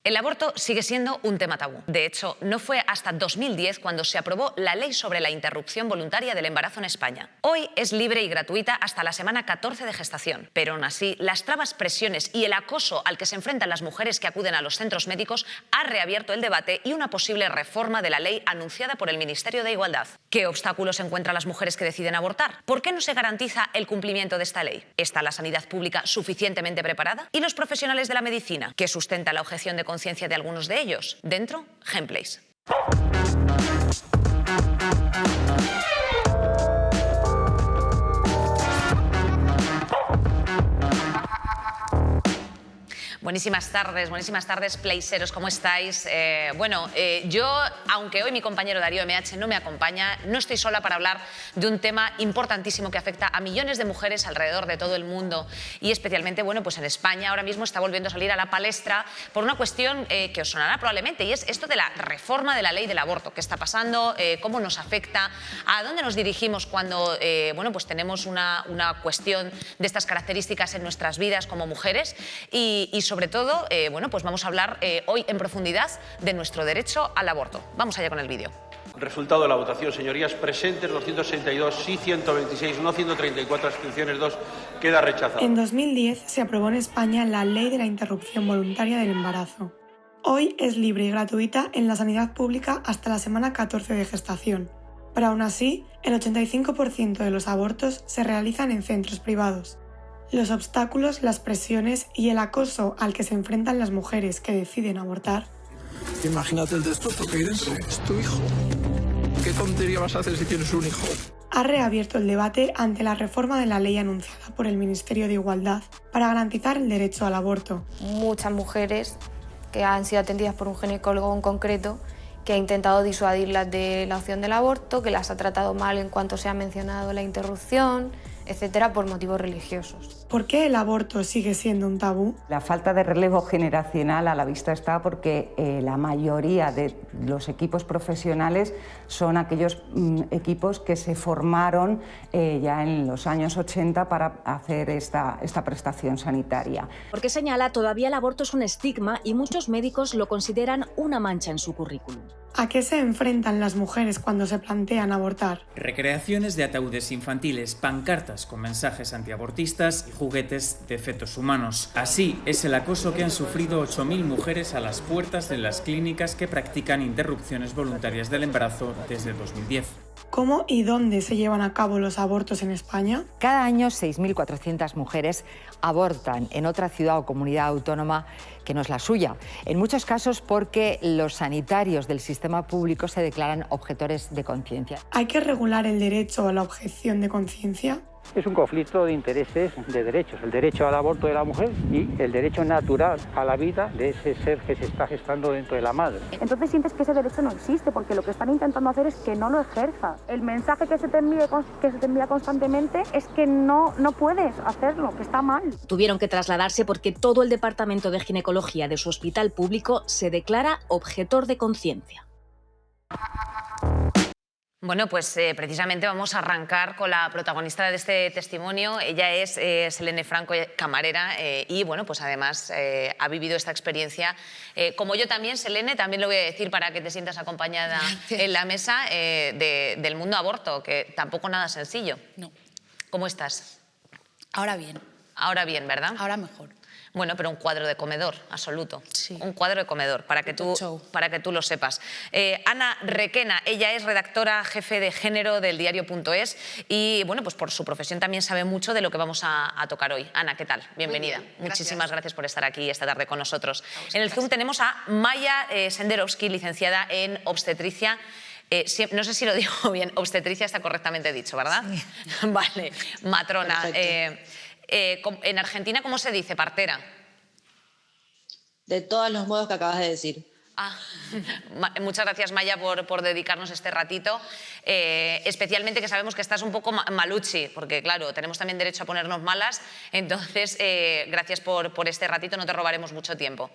El aborto sigue siendo un tema tabú. De hecho, no fue hasta 2010 cuando se aprobó la Ley sobre la interrupción voluntaria del embarazo en España. Hoy es libre y gratuita hasta la semana 14 de gestación. Pero aún así, las trabas, presiones y el acoso al que se enfrentan las mujeres que acuden a los centros médicos ha reabierto el debate y una posible reforma de la ley anunciada por el Ministerio de Igualdad. ¿Qué obstáculos encuentran las mujeres que deciden abortar? ¿Por qué no se garantiza el cumplimiento de esta ley? ¿Está la sanidad pública suficientemente preparada? ¿Y los profesionales de la medicina? ¿Qué sustenta la objeción de conciencia de algunos de ellos? Dentro, Gameplays. Buenísimas tardes, playseros, ¿cómo estáis? Yo, aunque hoy mi compañero Darío MH no me acompaña, no estoy sola para hablar de un tema importantísimo que afecta a millones de mujeres alrededor de todo el mundo y especialmente, en España ahora mismo está volviendo a salir a la palestra por una cuestión que os sonará probablemente, y es esto de la reforma de la ley del aborto. ¿Qué está pasando? ¿Cómo nos afecta? ¿A dónde nos dirigimos cuando tenemos una cuestión de estas características en nuestras vidas como mujeres? Y sobre todo, vamos a hablar hoy en profundidad de nuestro derecho al aborto. Vamos allá con el vídeo. Resultado de la votación, señorías. Presentes 262, sí 126, no 134, abstenciones 2, queda rechazado. En 2010 se aprobó en España la Ley de la Interrupción Voluntaria del Embarazo. Hoy es libre y gratuita en la sanidad pública hasta la semana 14 de gestación. Pero aún así, el 85% de los abortos se realizan en centros privados. Los obstáculos, las presiones y el acoso al que se enfrentan las mujeres que deciden abortar. Imagínate el destrozo que es tu hijo. ¿Qué tontería vas a hacer si tienes un hijo? Ha reabierto el debate ante la reforma de la ley anunciada por el Ministerio de Igualdad para garantizar el derecho al aborto. Muchas mujeres que han sido atendidas por un ginecólogo en concreto que ha intentado disuadirlas de la opción del aborto, que las ha tratado mal en cuanto se ha mencionado la interrupción, etcétera, por motivos religiosos. ¿Por qué el aborto sigue siendo un tabú? La falta de relevo generacional a la vista está porque la mayoría de los equipos profesionales son aquellos equipos que se formaron ya en los años 80 para hacer esta prestación sanitaria. Porque señala, todavía el aborto es un estigma y muchos médicos lo consideran una mancha en su currículum. ¿A qué se enfrentan las mujeres cuando se plantean abortar? Recreaciones de ataúdes infantiles, pancartas con mensajes antiabortistas y juguetes de fetos humanos. Así es el acoso que han sufrido 8.000 mujeres a las puertas de las clínicas que practican interrupciones voluntarias del embarazo desde 2010. ¿Cómo y dónde se llevan a cabo los abortos en España? Cada año 6.400 mujeres abortan en otra ciudad o comunidad autónoma que no es la suya. En muchos casos porque los sanitarios del sistema público se declaran objetores de conciencia. ¿Hay que regular el derecho a la objeción de conciencia? Es un conflicto de intereses de derechos, el derecho al aborto de la mujer y el derecho natural a la vida de ese ser que se está gestando dentro de la madre. Entonces sientes que ese derecho no existe porque lo que están intentando hacer es que no lo ejerzas. El mensaje que se te envía constantemente es que no puedes hacerlo, que está mal. Tuvieron que trasladarse porque todo el departamento de ginecología de su hospital público se declara objetor de conciencia. Precisamente vamos a arrancar con la protagonista de este testimonio. Ella es Selene Franco, camarera, y además ha vivido esta experiencia. Como yo también, Selene, también lo voy a decir para que te sientas acompañada en la mesa del mundo aborto, que tampoco nada sencillo. No. ¿Cómo estás? Ahora bien. Ahora bien, ¿verdad? Ahora mejor. Bueno, pero un cuadro de comedor, absoluto. Sí. Un cuadro de comedor, para que tú lo sepas. Ana Requena, ella es redactora jefe de género del diario.es y, por su profesión también sabe mucho de lo que vamos a tocar hoy. Ana, ¿qué tal? Bienvenida. Muchísimas gracias por estar aquí esta tarde con nosotros. En el Zoom tenemos a Maya Senderovsky, licenciada en obstetricia. No sé si lo digo bien, obstetricia está correctamente dicho, ¿verdad? Sí. Vale, matrona. En Argentina, ¿cómo se dice? Partera. De todos los modos que acabas de decir. Muchas gracias, Maya, por dedicarnos este ratito. Especialmente que sabemos que estás un poco maluchi, porque claro, tenemos también derecho a ponernos malas. Entonces, gracias por este ratito, no te robaremos mucho tiempo.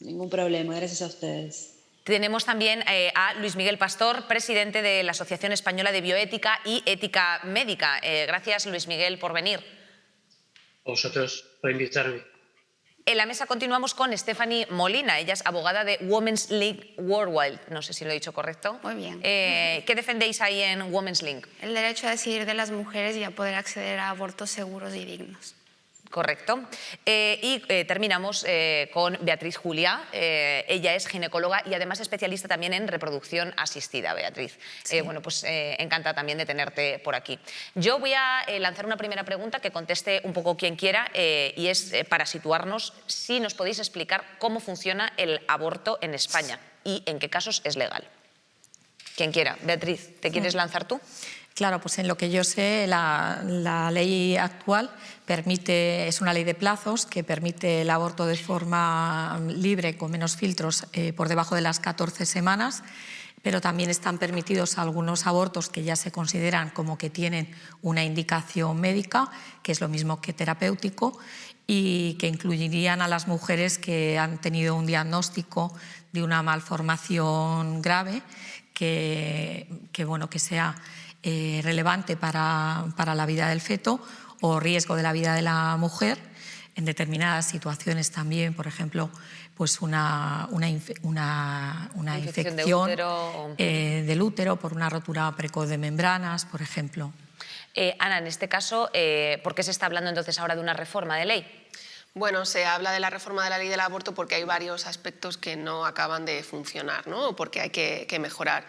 Ningún problema, gracias a ustedes. Tenemos también a Luis Miguel Pastor, presidente de la Asociación Española de Bioética y Ética Médica. Gracias, Luis Miguel, por venir. A vosotros por invitarme. En la mesa continuamos con Stephanie Molina. Ella es abogada de Women's Link Worldwide. No sé si lo he dicho correcto. Muy bien. ¿Qué defendéis ahí en Women's Link? El derecho a decidir de las mujeres y a poder acceder a abortos seguros y dignos. Correcto. Terminamos con Beatriz Juliá. Ella es ginecóloga y además especialista también en reproducción asistida, Beatriz. Sí. Bueno, pues encantada también de tenerte por aquí. Yo voy a lanzar una primera pregunta que conteste un poco quien quiera y es para situarnos si nos podéis explicar cómo funciona el aborto en España y en qué casos es legal. Quien quiera. Beatriz, ¿te quieres lanzar tú? Claro, pues en lo que yo sé, la ley actual es una ley de plazos que permite el aborto de forma libre, con menos filtros, por debajo de las 14 semanas, pero también están permitidos algunos abortos que ya se consideran como que tienen una indicación médica, que es lo mismo que terapéutico, y que incluirían a las mujeres que han tenido un diagnóstico de una malformación grave que sea relevante para la vida del feto o riesgo de la vida de la mujer, en determinadas situaciones también, por ejemplo, pues una infección del útero por una rotura precoz de membranas, por ejemplo. Ana, en este caso, ¿por qué se está hablando entonces ahora de una reforma de ley? Bueno, se habla de la reforma de la ley del aborto porque hay varios aspectos que no acaban de funcionar, ¿no? Porque hay que mejorar.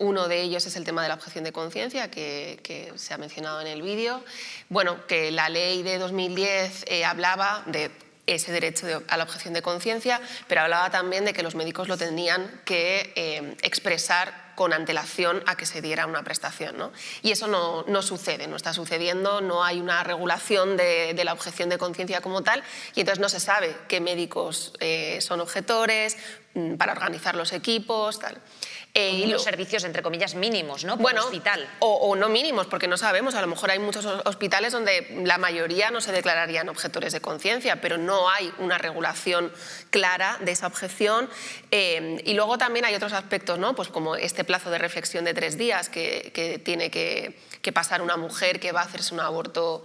Uno de ellos es el tema de la objeción de conciencia, que se ha mencionado en el vídeo. Bueno, que la ley de 2010 hablaba de ese derecho a la objeción de conciencia, pero hablaba también de que los médicos lo tenían que expresar con antelación a que se diera una prestación, ¿no? Y eso no sucede, no está sucediendo, no hay una regulación de la objeción de conciencia como tal y entonces no se sabe qué médicos son objetores para organizar los equipos, tal. Y los servicios, entre comillas, mínimos, ¿no? Por hospital. O no mínimos, porque no sabemos. A lo mejor hay muchos hospitales donde la mayoría no se declararían objetores de conciencia, pero no hay una regulación clara de esa objeción. Y luego también hay otros aspectos, ¿no? Pues como este plazo de reflexión de 3 días que tiene que pasar una mujer que va a hacerse un aborto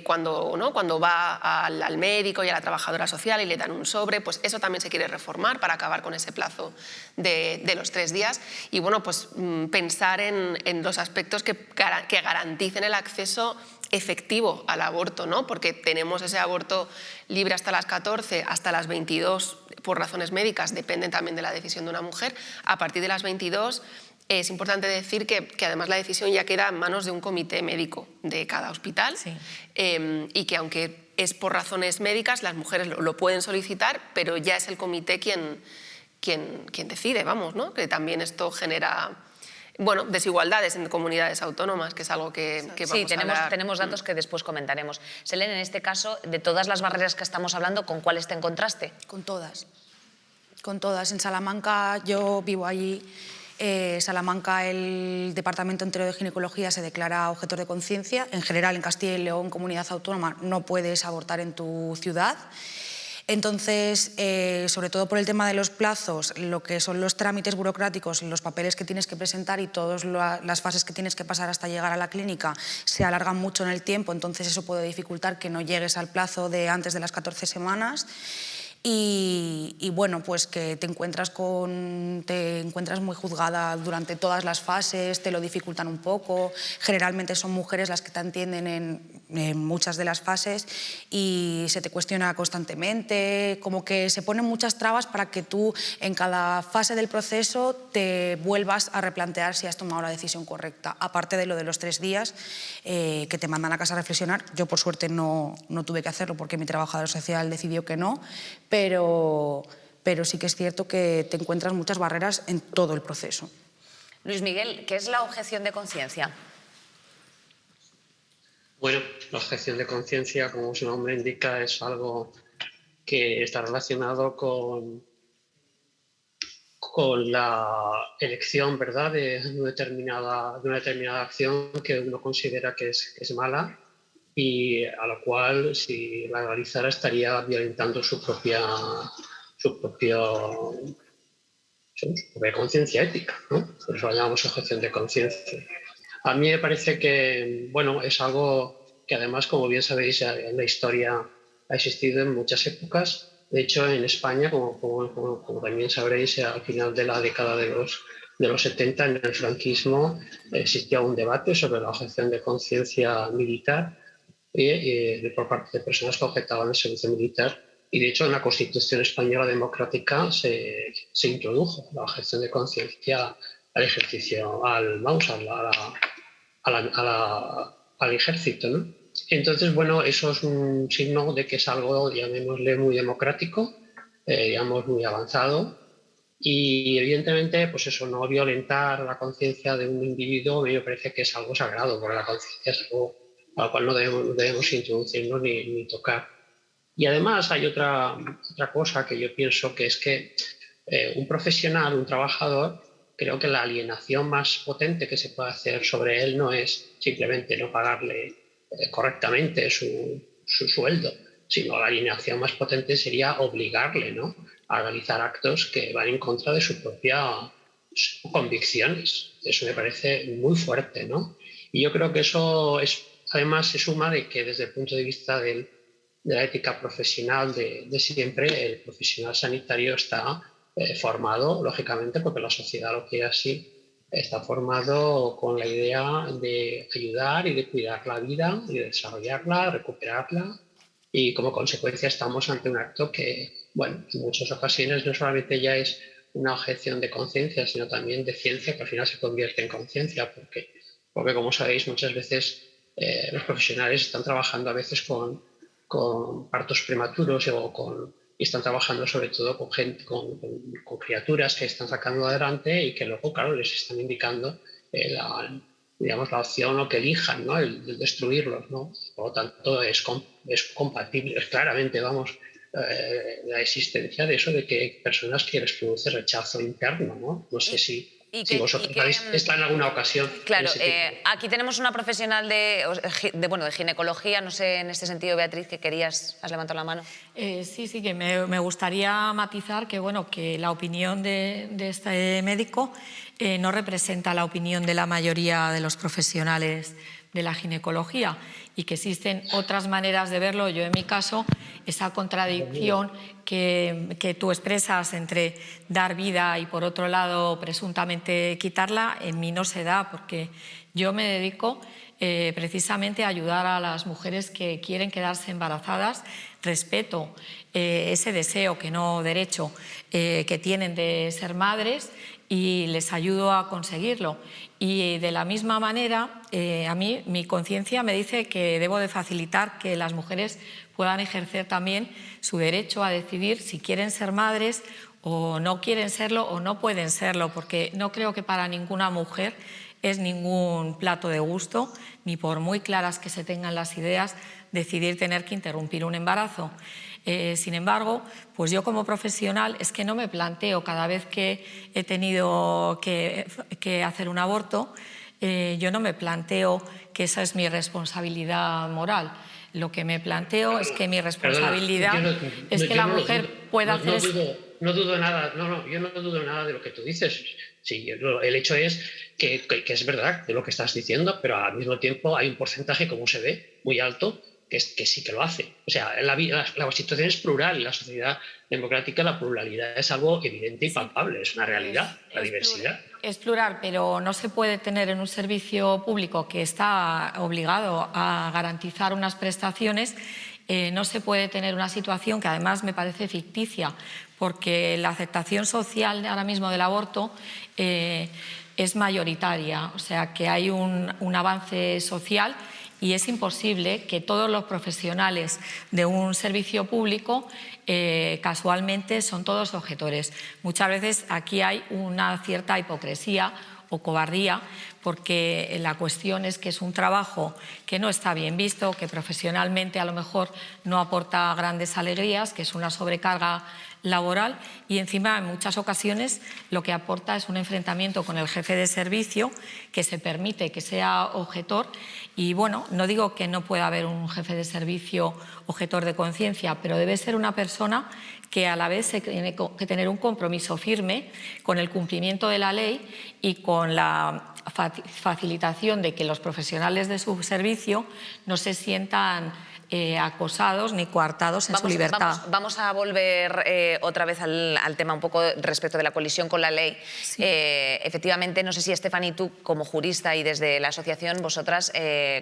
cuando va al médico y a la trabajadora social y le dan un sobre, pues eso también se quiere reformar para acabar con ese plazo de los 3 días y bueno, pues pensar en los aspectos que garanticen el acceso efectivo al aborto, ¿no? Porque tenemos ese aborto libre hasta las 14, hasta las 22 por razones médicas, dependen también de la decisión de una mujer. A partir de las 22 es importante decir que además la decisión ya queda en manos de un comité médico de cada hospital y que aunque es por razones médicas, las mujeres lo pueden solicitar, pero ya es el comité quien decide, vamos, ¿no? Que también esto genera desigualdades en comunidades autónomas, que es algo que vamos a hablar. Tenemos datos que después comentaremos. Selene, en este caso, de todas las barreras que estamos hablando, ¿con cuáles te encontraste? Con todas. Con todas. En Salamanca, yo vivo allí. Salamanca, el Departamento Entero de Ginecología se declara objetor de conciencia. En general, en Castilla y León, comunidad autónoma, no puedes abortar en tu ciudad. Entonces, sobre todo por el tema de los plazos, lo que son los trámites burocráticos, los papeles que tienes que presentar y todas las fases que tienes que pasar hasta llegar a la clínica se alargan mucho en el tiempo, entonces eso puede dificultar que no llegues al plazo de antes de las 14 semanas. Y bueno, pues que te encuentras muy juzgada durante todas las fases, te lo dificultan un poco. Generalmente son mujeres las que te atienden en muchas de las fases y se te cuestiona constantemente, como que se ponen muchas trabas para que tú en cada fase del proceso te vuelvas a replantear si has tomado la decisión correcta. Aparte de lo de los 3 días que te mandan a casa a reflexionar, yo por suerte no tuve que hacerlo porque mi trabajador social decidió que no, pero sí que es cierto que te encuentras muchas barreras en todo el proceso. Luis Miguel, ¿qué es la objeción de conciencia? Bueno, la objeción de conciencia, como su nombre indica, es algo que está relacionado con la elección, ¿verdad?, de una determinada acción que uno considera que es mala y a la cual, si la realizara, estaría violentando su propia conciencia ética, ¿no? Por eso la llamamos objeción de conciencia. A mí me parece que, bueno, es algo que además, como bien sabéis, en la historia ha existido en muchas épocas. De hecho, en España, como también sabréis, al final de la década de los 70, en el franquismo, existía un debate sobre la objeción de conciencia militar por parte de personas que objetaban el servicio militar. Y de hecho, en la Constitución española democrática se introdujo la objeción de conciencia al ejercicio, al ejército, ¿no? Entonces, bueno, eso es un signo de que es algo, llamémosle, muy democrático, digamos, muy avanzado. Y evidentemente, pues eso, no violentar la conciencia de un individuo me parece que es algo sagrado, porque la conciencia es algo al cual no debemos introducirnos ni tocar. Y además hay otra cosa que yo pienso, que es que un profesional, un trabajador, creo que la alienación más potente que se puede hacer sobre él no es simplemente no pagarle correctamente su sueldo, sino la alienación más potente sería obligarle, ¿no?, a realizar actos que van en contra de sus propias convicciones. Eso me parece muy fuerte, ¿no? Y yo creo que eso además se suma de que desde el punto de vista de la ética profesional de siempre, el profesional sanitario está formado, lógicamente, porque la sociedad lo quiere así, está formado con la idea de ayudar y de cuidar la vida y de desarrollarla, recuperarla, y como consecuencia estamos ante un acto que, bueno, en muchas ocasiones no solamente ya es una objeción de conciencia, sino también de ciencia, que al final se convierte en conciencia, porque como sabéis, muchas veces los profesionales están trabajando a veces con partos prematuros y están trabajando sobre todo con criaturas que están sacando adelante y que luego, claro, les están indicando la opción o que elijan, ¿no?, el destruirlos, ¿no? Por lo tanto, es compatible, claramente, vamos, la existencia de eso, de que hay personas que les produce rechazo interno, ¿no? No sé si vosotros habéis estado en alguna ocasión. Claro, aquí tenemos una profesional de ginecología, no sé, en este sentido, Beatriz, que has levantado la mano. Sí, que me gustaría matizar que, bueno, que la opinión de este médico no representa la opinión de la mayoría de los profesionales de la ginecología y que existen otras maneras de verlo. Yo, en mi caso, esa contradicción que tú expresas entre dar vida y, por otro lado, presuntamente quitarla, en mí no se da, porque yo me dedico precisamente a ayudar a las mujeres que quieren quedarse embarazadas. Respeto ese deseo, que no derecho, que tienen de ser madres, y les ayudo a conseguirlo. Y de la misma manera, a mí mi conciencia me dice que debo de facilitar que las mujeres puedan ejercer también su derecho a decidir si quieren ser madres o no quieren serlo o no pueden serlo, porque no creo que para ninguna mujer es ningún plato de gusto, ni por muy claras que se tengan las ideas, decidir tener que interrumpir un embarazo. Sin embargo, pues yo como profesional es que no me planteo cada vez que he tenido que hacer un aborto, yo no me planteo que esa es mi responsabilidad moral. Lo que me planteo es que mi responsabilidad es que la mujer pueda hacer eso. No dudo nada, yo no dudo nada de lo que tú dices. Sí, el hecho es que es verdad de lo que estás diciendo, pero al mismo tiempo hay un porcentaje, como se ve, muy alto, que sí que lo hace. O sea, la situación es plural, en la sociedad democrática la pluralidad es algo evidente y palpable, es una realidad, la diversidad. Es plural, pero no se puede tener en un servicio público que está obligado a garantizar unas prestaciones, no se puede tener una situación que además me parece ficticia, porque la aceptación social ahora mismo del aborto es mayoritaria, o sea que hay un avance social. Y es imposible que todos los profesionales de un servicio público casualmente son todos objetores. Muchas veces aquí hay una cierta hipocresía o cobardía, porque la cuestión es que es un trabajo que no está bien visto, que profesionalmente a lo mejor no aporta grandes alegrías, que es una sobrecarga laboral, y encima en muchas ocasiones lo que aporta es un enfrentamiento con el jefe de servicio que se permite que sea objetor. Y bueno, no digo que no pueda haber un jefe de servicio objetor de conciencia, pero debe ser una persona que a la vez tiene que tener un compromiso firme con el cumplimiento de la ley y con la facilitación de que los profesionales de su servicio no se sientan acosados ni coartados en su libertad. Vamos a volver otra vez al tema un poco respecto de la colisión con la ley. Sí. Efectivamente, no sé si Estefany, tú como jurista y desde la asociación, vosotras,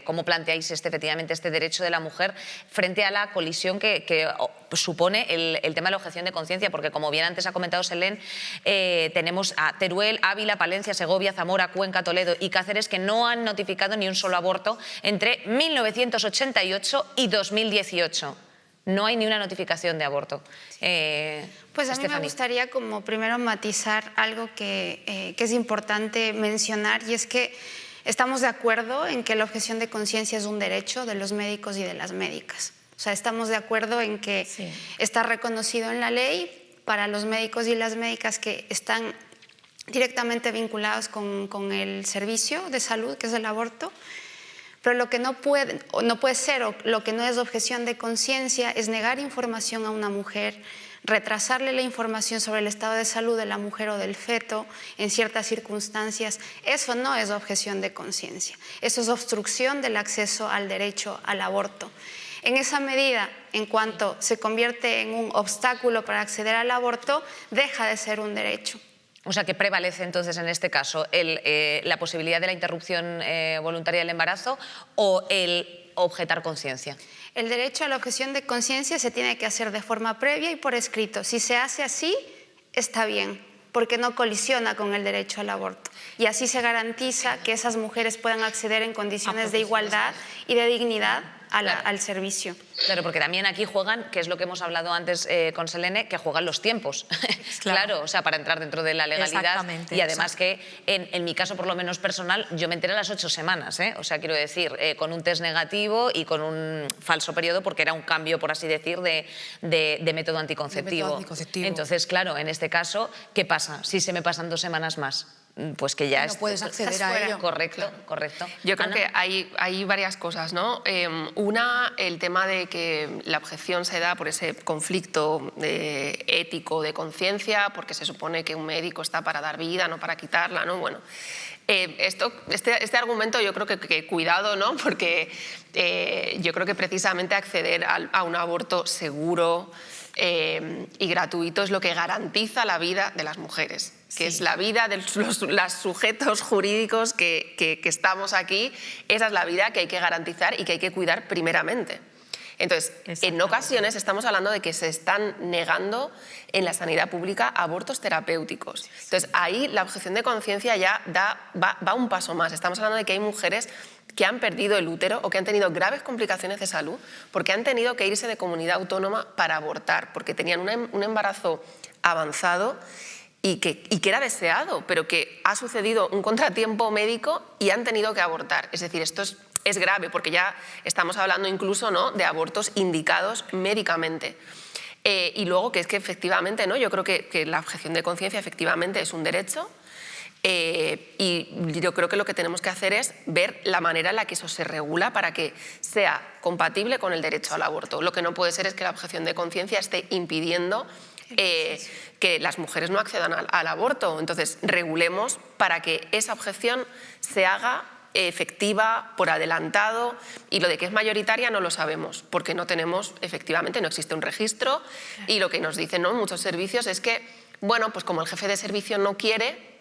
¿cómo planteáis efectivamente este derecho de la mujer frente a la colisión que supone el tema de la objeción de conciencia? Porque como bien antes ha comentado Selén, tenemos a Teruel, Ávila, Palencia, Segovia, Zamora, Cuenca, Toledo y Cáceres que no han notificado ni un solo aborto entre 1988 y 2018. No hay ni una notificación de aborto. Pues a mí me gustaría como primero matizar algo que es importante mencionar, y es que estamos de acuerdo en que la objeción de conciencia es un derecho de los médicos y de las médicas. O sea, estamos de acuerdo en que está reconocido en la ley para los médicos y las médicas que están directamente vinculados con el servicio de salud, que es el aborto. Pero lo que no puede ser, o lo que no es objeción de conciencia, es negar información a una mujer, retrasarle la información sobre el estado de salud de la mujer o del feto en ciertas circunstancias. Eso no es objeción de conciencia, eso es obstrucción del acceso al derecho al aborto. En esa medida, en cuanto se convierte en un obstáculo para acceder al aborto, deja de ser un derecho. O sea, que prevalece entonces en este caso la posibilidad de la interrupción voluntaria del embarazo o el objetar conciencia. El derecho a la objeción de conciencia se tiene que hacer de forma previa y por escrito. Si se hace así, está bien, porque no colisiona con el derecho al aborto. Y así se garantiza que esas mujeres puedan acceder en condiciones de igualdad y de dignidad al servicio. Claro, porque también aquí juegan, que es lo que hemos hablado antes con Selene, que juegan los tiempos. Claro, o sea, para entrar dentro de la legalidad. Y además que en mi caso, por lo menos personal, yo me enteré a las 8 semanas, o sea, quiero decir, con un test negativo y con un falso periodo, porque era un cambio, por así decir, de método anticonceptivo. Entonces, claro, en este caso, ¿qué pasa si se me pasan 2 semanas más? Pues que ya no puedes acceder a ello. Correcto, correcto. Yo creo que hay varias cosas, ¿no? Una, el tema de que la objeción se da por ese conflicto ético de conciencia, porque se supone que un médico está para dar vida, no para quitarla, ¿no? Bueno, este argumento yo creo que cuidado, ¿no? Porque yo creo que precisamente acceder a un aborto seguro y gratuito es lo que garantiza la vida de las mujeres, que es la vida de los sujetos jurídicos que estamos aquí. Esa es la vida que hay que garantizar y que hay que cuidar primeramente. Entonces, en ocasiones estamos hablando de que se están negando en la sanidad pública abortos terapéuticos. Entonces, ahí la objeción de conciencia ya va un paso más. Estamos hablando de que hay mujeres que han perdido el útero o que han tenido graves complicaciones de salud porque han tenido que irse de comunidad autónoma para abortar, porque tenían un embarazo avanzado y que era deseado, pero que ha sucedido un contratiempo médico y han tenido que abortar. Es decir, esto es grave, porque ya estamos hablando incluso, ¿no?, de abortos indicados médicamente. Y luego que es que efectivamente, ¿no?, yo creo que la objeción de conciencia efectivamente es un derecho. Y yo creo que lo que tenemos que hacer es ver la manera en la que eso se regula para que sea compatible con el derecho al aborto. Lo que no puede ser es que la objeción de conciencia esté impidiendo que las mujeres no accedan al aborto. Entonces, regulemos para que esa objeción se haga efectiva por adelantado, y lo de que es mayoritaria no lo sabemos porque no tenemos, efectivamente, no existe un registro, y lo que nos dicen, ¿no?, muchos servicios es que, bueno, pues como el jefe de servicio no quiere,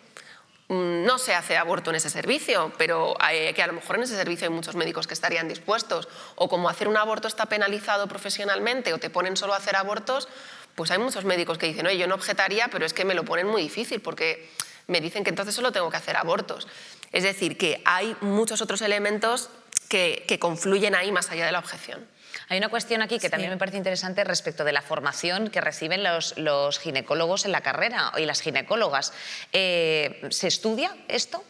no se hace aborto en ese servicio, pero que a lo mejor en ese servicio hay muchos médicos que estarían dispuestos, o como hacer un aborto está penalizado profesionalmente o te ponen solo a hacer abortos, pues hay muchos médicos que dicen, oye, yo no objetaría, pero es que me lo ponen muy difícil porque me dicen que entonces solo tengo que hacer abortos. Es decir, que hay muchos otros elementos que confluyen ahí más allá de la objeción. Hay una cuestión aquí que también me parece interesante respecto de la formación que reciben los ginecólogos en la carrera y las ginecólogas. ¿Se estudia esto?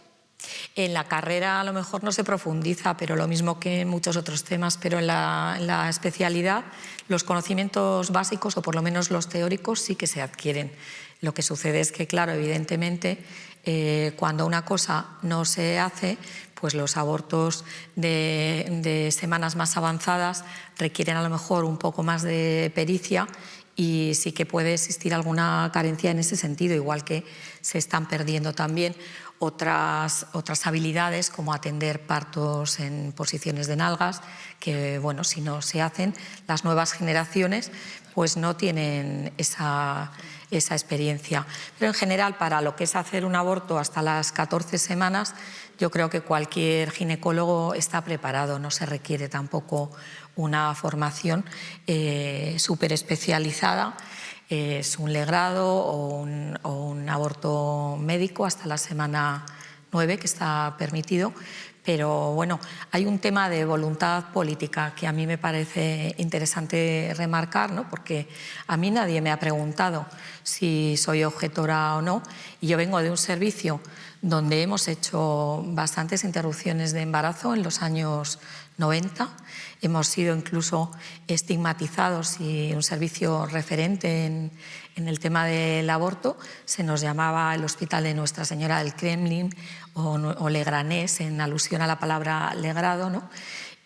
En la carrera a lo mejor no se profundiza, pero lo mismo que en muchos otros temas, pero en la especialidad los conocimientos básicos, o por lo menos los teóricos, sí que se adquieren. Lo que sucede es que, claro, evidentemente, cuando una cosa no se hace, pues los abortos de semanas más avanzadas requieren a lo mejor un poco más de pericia, y sí que puede existir alguna carencia en ese sentido, igual que se están perdiendo también otras habilidades como atender partos en posiciones de nalgas, que bueno, si no se hacen, las nuevas generaciones pues no tienen esa experiencia. Pero en general, para lo que es hacer un aborto hasta las 14 semanas, yo creo que cualquier ginecólogo está preparado, no se requiere tampoco una formación súper especializada. Es un legrado o un aborto médico hasta la semana 9, que está permitido. Pero bueno, hay un tema de voluntad política que a mí me parece interesante remarcar, ¿no? Porque a mí nadie me ha preguntado si soy objetora o no, y yo vengo de un servicio donde hemos hecho bastantes interrupciones de embarazo en los años 90. Hemos sido incluso estigmatizados, y un servicio referente en el tema del aborto se nos llamaba el Hospital de Nuestra Señora del Kremlin o Legranés, en alusión a la palabra legrado, ¿no?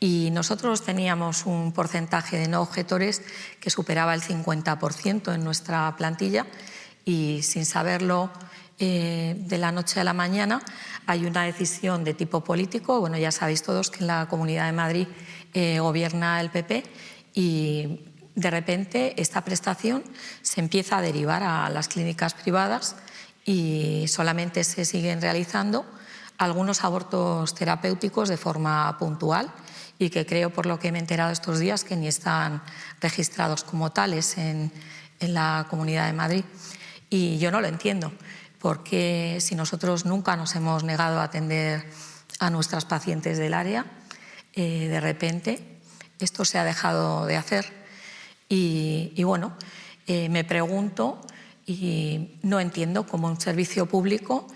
Y nosotros teníamos un porcentaje de no objetores que superaba el 50% en nuestra plantilla, y sin saberlo, de la noche a la mañana hay una decisión de tipo político. Bueno, ya sabéis todos que en la Comunidad de Madrid gobierna el PP, y de repente esta prestación se empieza a derivar a las clínicas privadas y solamente se siguen realizando algunos abortos terapéuticos de forma puntual, y que creo, por lo que me he enterado estos días, que ni están registrados como tales en la Comunidad de Madrid. Y yo no lo entiendo, porque si nosotros nunca nos hemos negado a atender a nuestras pacientes del área, de repente esto se ha dejado de hacer. Y bueno, me pregunto y no entiendo cómo un servicio público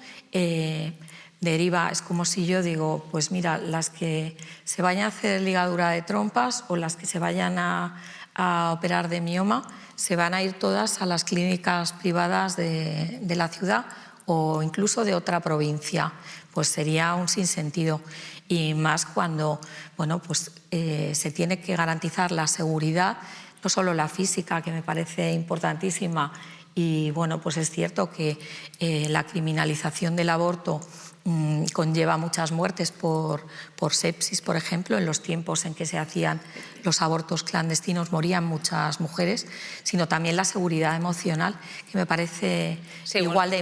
deriva. Es como si yo digo, pues mira, las que se vayan a hacer ligadura de trompas o las que se vayan a operar de mioma se van a ir todas a las clínicas privadas de la ciudad o incluso de otra provincia. Pues sería un sinsentido. Y más cuando, bueno, pues, se tiene que garantizar la seguridad, no solo la física, que me parece importantísima, y bueno, pues es cierto que la criminalización del aborto conlleva muchas muertes por sepsis, por ejemplo. En los tiempos en que se hacían los abortos clandestinos morían muchas mujeres, sino también la seguridad emocional, que me parece igual de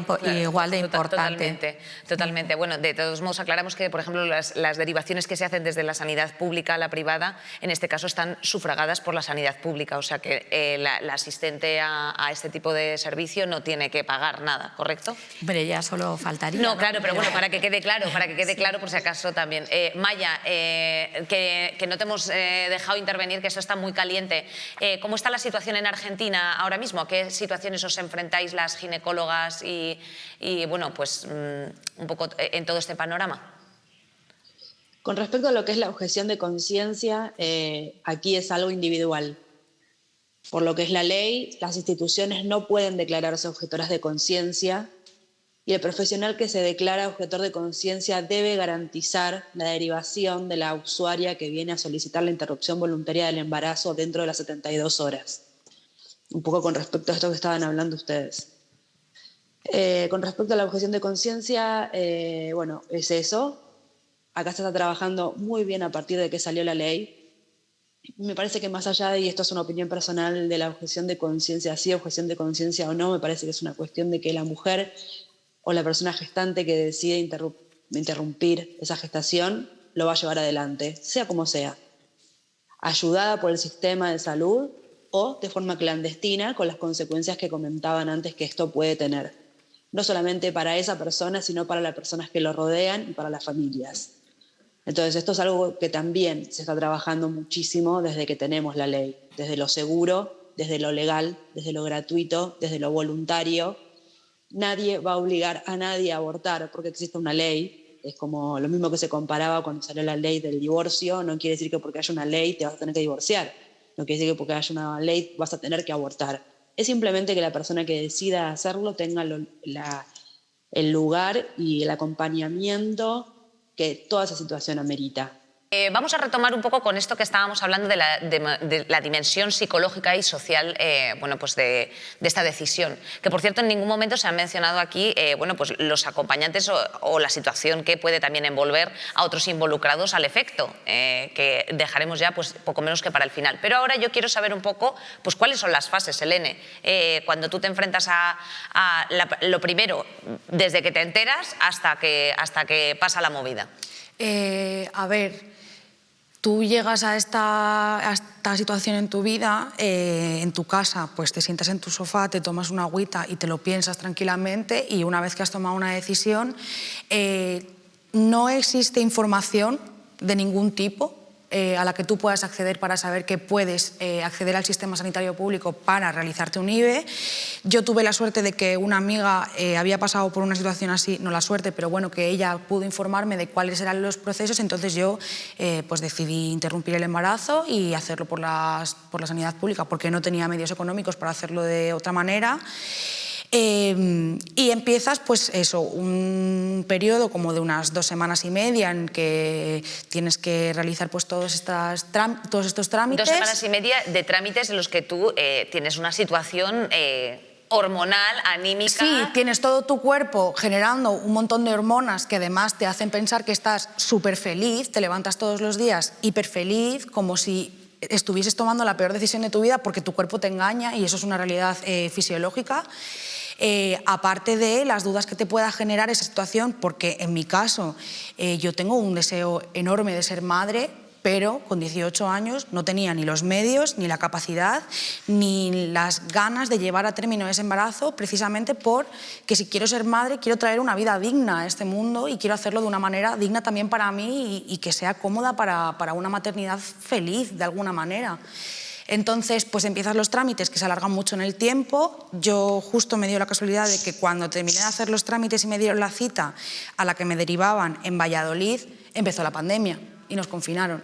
importante. Totalmente. Bueno, de todos modos aclaramos que, por ejemplo, las derivaciones que se hacen desde la sanidad pública a la privada, en este caso están sufragadas por la sanidad pública, o sea que la asistente a este tipo de servicio no tiene que pagar nada, ¿correcto? Hombre, ya solo faltaría. No, claro, pero bueno, para que quede claro por si acaso también. Maya, que no te hemos dejado intervenir, que eso está muy caliente. ¿Cómo está la situación en Argentina ahora mismo? ¿A qué situaciones os enfrentáis las ginecólogas y bueno, pues un poco en todo este panorama? Con respecto a lo que es la objeción de conciencia, aquí es algo individual. Por lo que es la ley, las instituciones no pueden declararse objetoras de conciencia, y el profesional que se declara objetor de conciencia debe garantizar la derivación de la usuaria que viene a solicitar la interrupción voluntaria del embarazo dentro de las 72 horas. Un poco con respecto a esto que estaban hablando ustedes. Con respecto a la objeción de conciencia, bueno, es eso. Acá se está trabajando muy bien a partir de que salió la ley. Me parece que más allá de, y esto es una opinión personal, de la objeción de conciencia, sí, objeción de conciencia o no, me parece que es una cuestión de que la mujer o la persona gestante que decide interrumpir esa gestación lo va a llevar adelante, sea como sea, ayudada por el sistema de salud o de forma clandestina, con las consecuencias que comentaban antes que esto puede tener, no solamente para esa persona, sino para las personas que lo rodean y para las familias. Entonces, esto es algo que también se está trabajando muchísimo desde que tenemos la ley, desde lo seguro, desde lo legal, desde lo gratuito, desde lo voluntario. Nadie va a obligar a nadie a abortar porque existe una ley. Es como lo mismo que se comparaba cuando salió la ley del divorcio. No quiere decir que porque haya una ley te vas a tener que divorciar. No quiere decir que porque haya una ley vas a tener que abortar. Es simplemente que la persona que decida hacerlo tenga el lugar y el acompañamiento que toda esa situación amerita. Vamos a retomar un poco con esto que estábamos hablando de la dimensión psicológica y social bueno, pues de esta decisión. Que, por cierto, en ningún momento se han mencionado aquí bueno, pues los acompañantes o la situación que puede también envolver a otros involucrados al efecto, que dejaremos ya pues, poco menos que para el final. Pero ahora yo quiero saber un poco pues, cuáles son las fases, Helene, cuando tú te enfrentas a lo primero, desde que te enteras hasta que pasa la movida. A ver, tú llegas a esta situación en tu vida, en tu casa, pues te sientas en tu sofá, te tomas una agüita y te lo piensas tranquilamente, y una vez que has tomado una decisión, no existe información de ningún tipo a la que tú puedas acceder para saber que puedes acceder al sistema sanitario público para realizarte un IVE. Yo tuve la suerte de que una amiga había pasado por una situación así, no la suerte, pero bueno, que ella pudo informarme de cuáles eran los procesos, entonces yo pues decidí interrumpir el embarazo y hacerlo por la sanidad pública, porque no tenía medios económicos para hacerlo de otra manera. Y empiezas, pues eso, un periodo como de unas 2 semanas y media en que tienes que realizar pues todos estos trámites. 2 semanas y media de trámites en los que tú tienes una situación hormonal, anímica. Sí, tienes todo tu cuerpo generando un montón de hormonas que además te hacen pensar que estás súper feliz, te levantas todos los días hiper feliz, como si estuvieses tomando la peor decisión de tu vida, porque tu cuerpo te engaña y eso es una realidad fisiológica. Aparte de las dudas que te pueda generar esa situación, porque en mi caso yo tengo un deseo enorme de ser madre, pero con 18 años no tenía ni los medios, ni la capacidad, ni las ganas de llevar a término ese embarazo, precisamente porque si quiero ser madre quiero traer una vida digna a este mundo y quiero hacerlo de una manera digna también para mí y que sea cómoda para una maternidad feliz de alguna manera. Entonces, pues empiezas los trámites que se alargan mucho en el tiempo. Yo justo me dio la casualidad de que cuando terminé de hacer los trámites y me dieron la cita a la que me derivaban en Valladolid, empezó la pandemia y nos confinaron.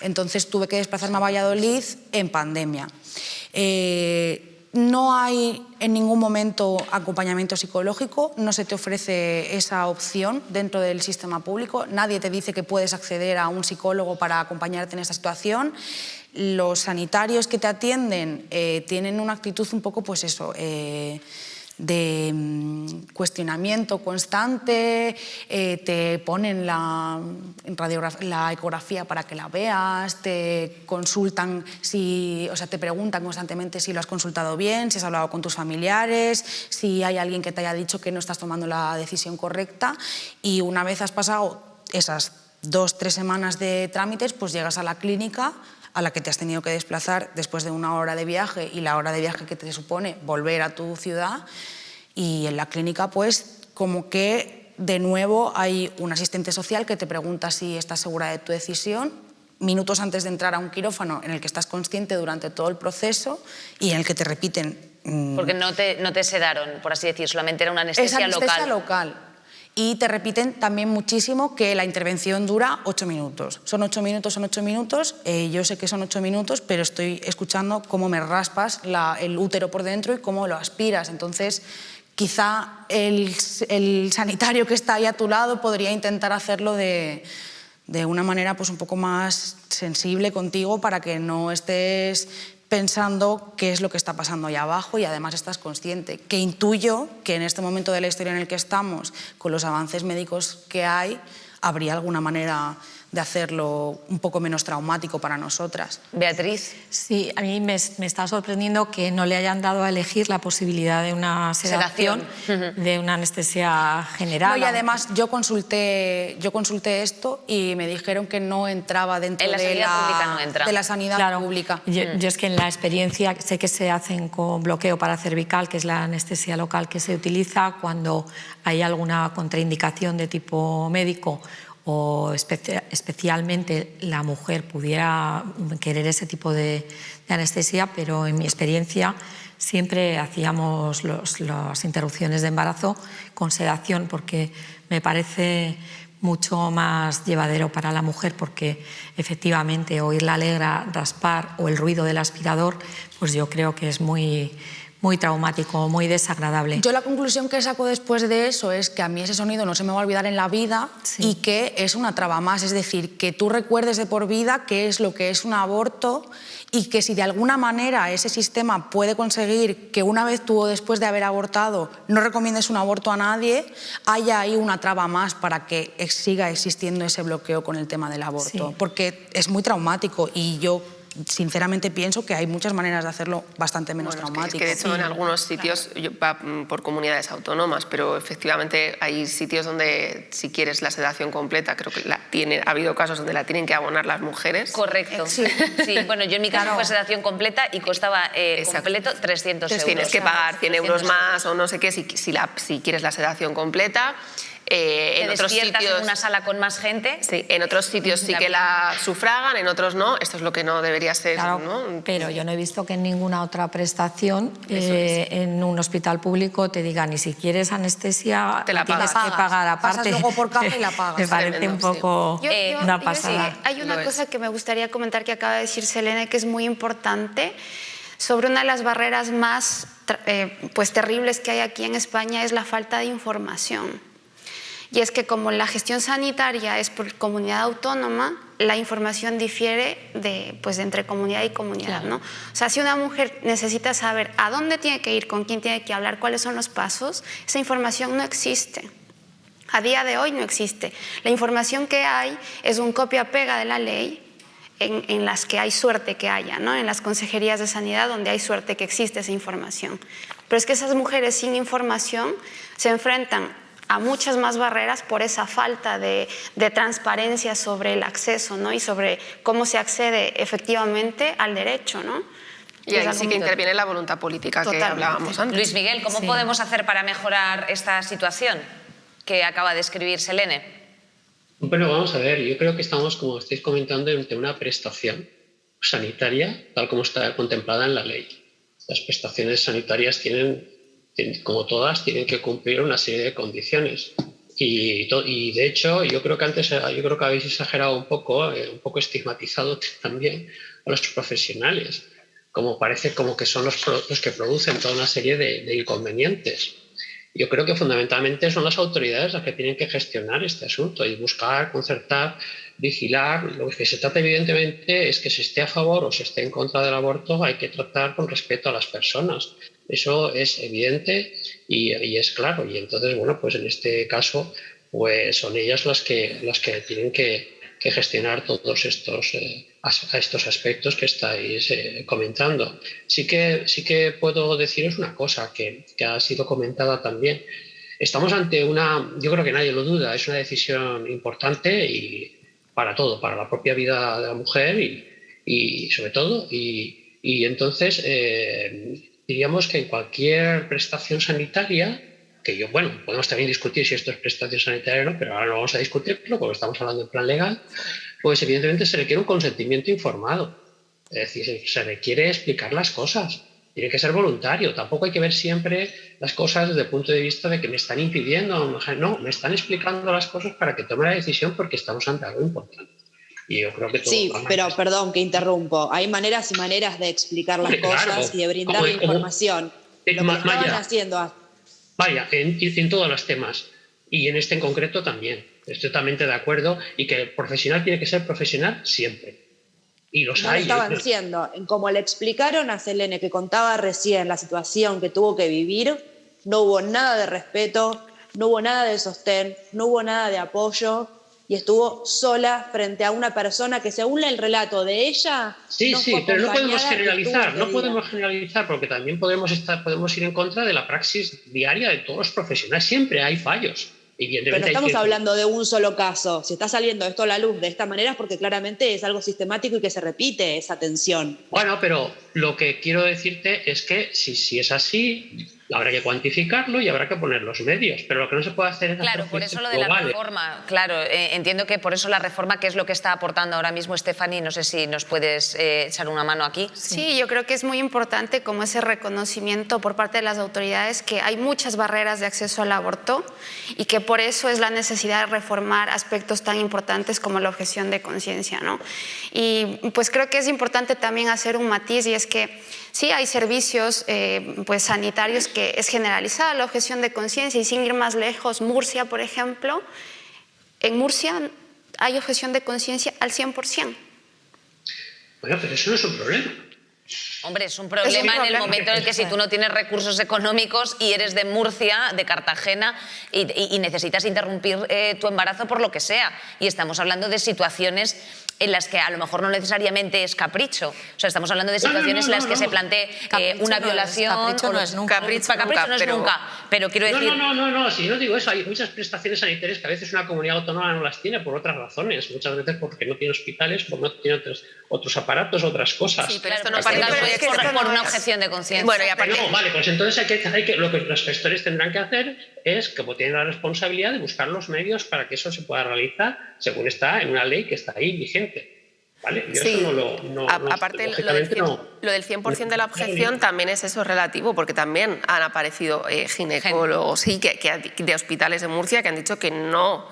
Entonces tuve que desplazarme a Valladolid en pandemia. No hay en ningún momento acompañamiento psicológico, no se te ofrece esa opción dentro del sistema público, nadie te dice que puedes acceder a un psicólogo para acompañarte en esta situación. Los sanitarios que te atienden tienen una actitud un poco, pues eso, de cuestionamiento constante, te ponen la ecografía para que la veas, te consultan te preguntan constantemente si lo has consultado bien, si has hablado con tus familiares, si hay alguien que te haya dicho que no estás tomando la decisión correcta, y una vez has pasado esas 2-3 semanas de trámites, pues llegas a la clínica a la que te has tenido que desplazar después de 1 hora de viaje y la hora de viaje que te supone volver a tu ciudad, y en la clínica pues como que de nuevo hay un asistente social que te pregunta si estás segura de tu decisión, minutos antes de entrar a un quirófano en el que estás consciente durante todo el proceso y en el que te repiten... Porque no te sedaron, por así decir, solamente era una anestesia local. Es anestesia local. Y te repiten también muchísimo que la intervención dura 8 minutos. Son 8 minutos, son 8 minutos. Yo sé que son 8 minutos, pero estoy escuchando cómo me raspas el útero por dentro y cómo lo aspiras. Entonces, quizá el sanitario que está ahí a tu lado podría intentar hacerlo de una manera pues un poco más sensible contigo para que no estés pensando qué es lo que está pasando ahí abajo y además estás consciente, que intuyo que en este momento de la historia en el que estamos, con los avances médicos que hay, habría alguna manera de hacerlo un poco menos traumático para nosotras. Beatriz. Sí, a mí me está sorprendiendo que no le hayan dado a elegir la posibilidad de una sedación. De una anestesia general. No, y además yo consulté esto y me dijeron que no entraba dentro de la sanidad pública. Yo es que en la experiencia sé que se hacen con bloqueo paracervical, que es la anestesia local que se utiliza cuando hay alguna contraindicación de tipo médico o especialmente la mujer pudiera querer ese tipo de anestesia, pero en mi experiencia siempre hacíamos las interrupciones de embarazo con sedación, porque me parece mucho más llevadero para la mujer, porque efectivamente oír la alegra raspar o el ruido del aspirador, pues yo creo que es muy muy traumático, muy desagradable. Yo la conclusión que saco después de eso es que a mí ese sonido no se me va a olvidar en la vida y que es una traba más, es decir, que tú recuerdes de por vida qué es lo que es un aborto y que si de alguna manera ese sistema puede conseguir que una vez tú o después de haber abortado no recomiendes un aborto a nadie, haya ahí una traba más para que siga existiendo ese bloqueo con el tema del aborto, porque es muy traumático y yo sinceramente pienso que hay muchas maneras de hacerlo bastante menos traumático. Es que de hecho en algunos sitios va por comunidades autónomas, pero efectivamente hay sitios donde si quieres la sedación completa, creo que ha habido casos donde la tienen que abonar las mujeres. Correcto. Sí. Bueno, yo en mi caso fue sedación completa y costaba completo 300 euros. Tienes que pagar 100 euros más o no sé qué si quieres la sedación completa. En otros sitios en una sala con más gente. Sí, en otros sitios sí que la sufragan, en otros no. Esto es lo que no debería ser. Claro, ¿no? Pero yo no he visto que en ninguna otra prestación en un hospital público te digan ni si quieres anestesia te la tienes que pagar aparte. Pasas luego por caja y la pagas. Me parece un poco una pasada. Hay una cosa que me gustaría comentar que acaba de decir Selene que es muy importante. Sobre una de las barreras más terribles que hay aquí en España es la falta de información. Y es que como la gestión sanitaria es por comunidad autónoma, la información difiere entre comunidad y comunidad, claro. ¿no? O sea, si una mujer necesita saber a dónde tiene que ir, con quién tiene que hablar, cuáles son los pasos, esa información no existe. A día de hoy no existe. La información que hay es un copia-pega de la ley en las que hay suerte que haya, ¿no? En las consejerías de sanidad donde hay suerte que existe esa información. Pero es que esas mujeres sin información se enfrentan a muchas más barreras por esa falta de transparencia sobre el acceso, ¿no? Y sobre cómo se accede efectivamente al derecho, ¿no? Y ahí sí que interviene la voluntad política que hablábamos antes. Luis Miguel, ¿cómo podemos hacer para mejorar esta situación que acaba de escribir Selene? Bueno, vamos a ver, yo creo que estamos, como estáis comentando, ante una prestación sanitaria tal como está contemplada en la ley. Las prestaciones sanitarias como todas, tienen que cumplir una serie de condiciones. Y de hecho, yo creo que habéis exagerado un poco estigmatizado también a los profesionales, como parece como que son los que producen toda una serie de inconvenientes. Yo creo que fundamentalmente son las autoridades las que tienen que gestionar este asunto y buscar, concertar, vigilar. Lo que se trata evidentemente es que se esté a favor o se esté en contra del aborto, hay que tratar con respeto a las personas. Eso es evidente y es claro. Y entonces, bueno, pues en este caso pues son ellas las que tienen que gestionar todos estos aspectos que estáis comentando. Sí que puedo deciros una cosa que ha sido comentada también. Estamos ante yo creo que nadie lo duda, es una decisión importante y para todo, para la propia vida de la mujer y sobre todo. Y entonces diríamos que en cualquier prestación sanitaria, podemos también discutir si esto es prestación sanitaria o no, pero ahora no vamos a discutirlo porque estamos hablando en plan legal, pues evidentemente se requiere un consentimiento informado. Es decir, se requiere explicar las cosas, tiene que ser voluntario, tampoco hay que ver siempre las cosas desde el punto de vista de que me están impidiendo, no, me están explicando las cosas para que tome la decisión porque estamos ante algo importante. Y yo creo que sí, pero perdón que interrumpo, hay maneras y maneras de explicar las cosas y de brindar la información. Lo que estaban haciendo. Vaya, en todos los temas y en este en concreto también. Estoy totalmente de acuerdo y que el profesional tiene que ser profesional siempre. Y los hay. Estaban siendo, como le explicaron a Selene, que contaba recién la situación que tuvo que vivir, no hubo nada de respeto, no hubo nada de sostén, no hubo nada de apoyo y estuvo sola frente a una persona que según el relato de ella... Sí, pero no podemos generalizar porque también podemos ir en contra de la praxis diaria de todos los profesionales. Siempre hay fallos. Pero no estamos hablando de un solo caso. Si está saliendo esto a la luz de esta manera es porque claramente es algo sistemático y que se repite esa tensión. Bueno, pero lo que quiero decirte es que si es así, Habrá que cuantificarlo y habrá que poner los medios, pero lo que no se puede hacer es Claro, por eso lo de la reforma, claro, entiendo que por eso la reforma, ¿qué es lo que está aportando ahora mismo Stephanie? No sé si nos puedes echar una mano aquí. Sí, yo creo que es muy importante como ese reconocimiento por parte de las autoridades que hay muchas barreras de acceso al aborto y que por eso es la necesidad de reformar aspectos tan importantes como la objeción de conciencia, ¿no? Y pues creo que es importante también hacer un matiz, y es que sí hay servicios pues sanitarios que es generalizada la objeción de conciencia, y sin ir más lejos, Murcia, por ejemplo, en Murcia hay objeción de conciencia al 100%. Bueno, pero eso no es un problema. Hombre, es un problema en el momento en el que si tú no tienes recursos económicos y eres de Murcia, de Cartagena, y necesitas interrumpir tu embarazo por lo que sea. Y estamos hablando de situaciones en las que a lo mejor no necesariamente es capricho. O sea, estamos hablando de situaciones en las que se plantee una violación. Capricho no es nunca. Capricho no es nunca. Pero quiero decir... No, si no digo eso, hay muchas prestaciones sanitarias que a veces una comunidad autónoma no las tiene por otras razones. Muchas veces porque no tiene hospitales, porque no tiene otros aparatos, otras cosas. Sí, pero esto no parece por una objeción de conciencia. Bueno, y aparte... Vale, pues entonces lo que los gestores tendrán que hacer es, como tienen la responsabilidad, de buscar los medios para que eso se pueda realizar según está en una ley que está ahí vigente. ¿Vale? Yo sí, eso aparte lo del 100% de la objeción también es eso relativo, porque también han aparecido ginecólogos de hospitales de Murcia que han dicho que no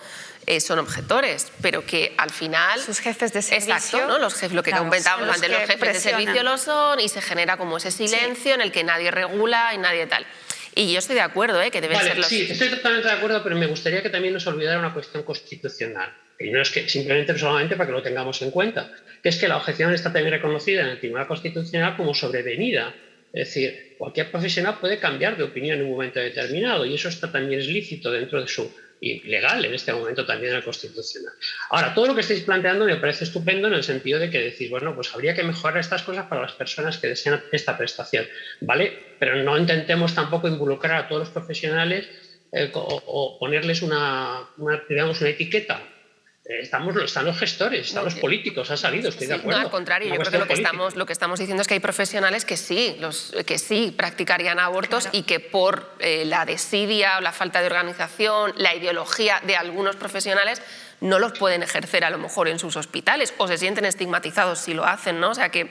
son objetores, pero que al final... Sus jefes de servicio. Exacto, ¿no? Lo que comentábamos antes, los jefes de servicio lo son, y se genera como ese silencio en el que nadie regula y nadie tal. Y yo estoy de acuerdo, que deben ser los... Sí, estoy totalmente de acuerdo, pero me gustaría que también nos olvidara una cuestión constitucional. Y no es que simplemente solamente para que lo tengamos en cuenta, que es que la objeción está también reconocida en el Tribunal Constitucional como sobrevenida. Es decir, cualquier profesional puede cambiar de opinión en un momento determinado, y eso está también es lícito dentro de su... y legal en este momento también en el Constitucional. Ahora, todo lo que estáis planteando me parece estupendo en el sentido de que decís, bueno, pues habría que mejorar estas cosas para las personas que desean esta prestación, ¿vale? Pero no intentemos tampoco involucrar a todos los profesionales o ponerles una etiqueta. Están los gestores, están los políticos, ha salido, estoy de acuerdo. No, al contrario, yo creo que lo que estamos diciendo es que hay profesionales que sí practicarían abortos, y que por la desidia o la falta de organización, la ideología de algunos profesionales, no los pueden ejercer a lo mejor en sus hospitales, o se sienten estigmatizados si lo hacen, ¿no? O sea que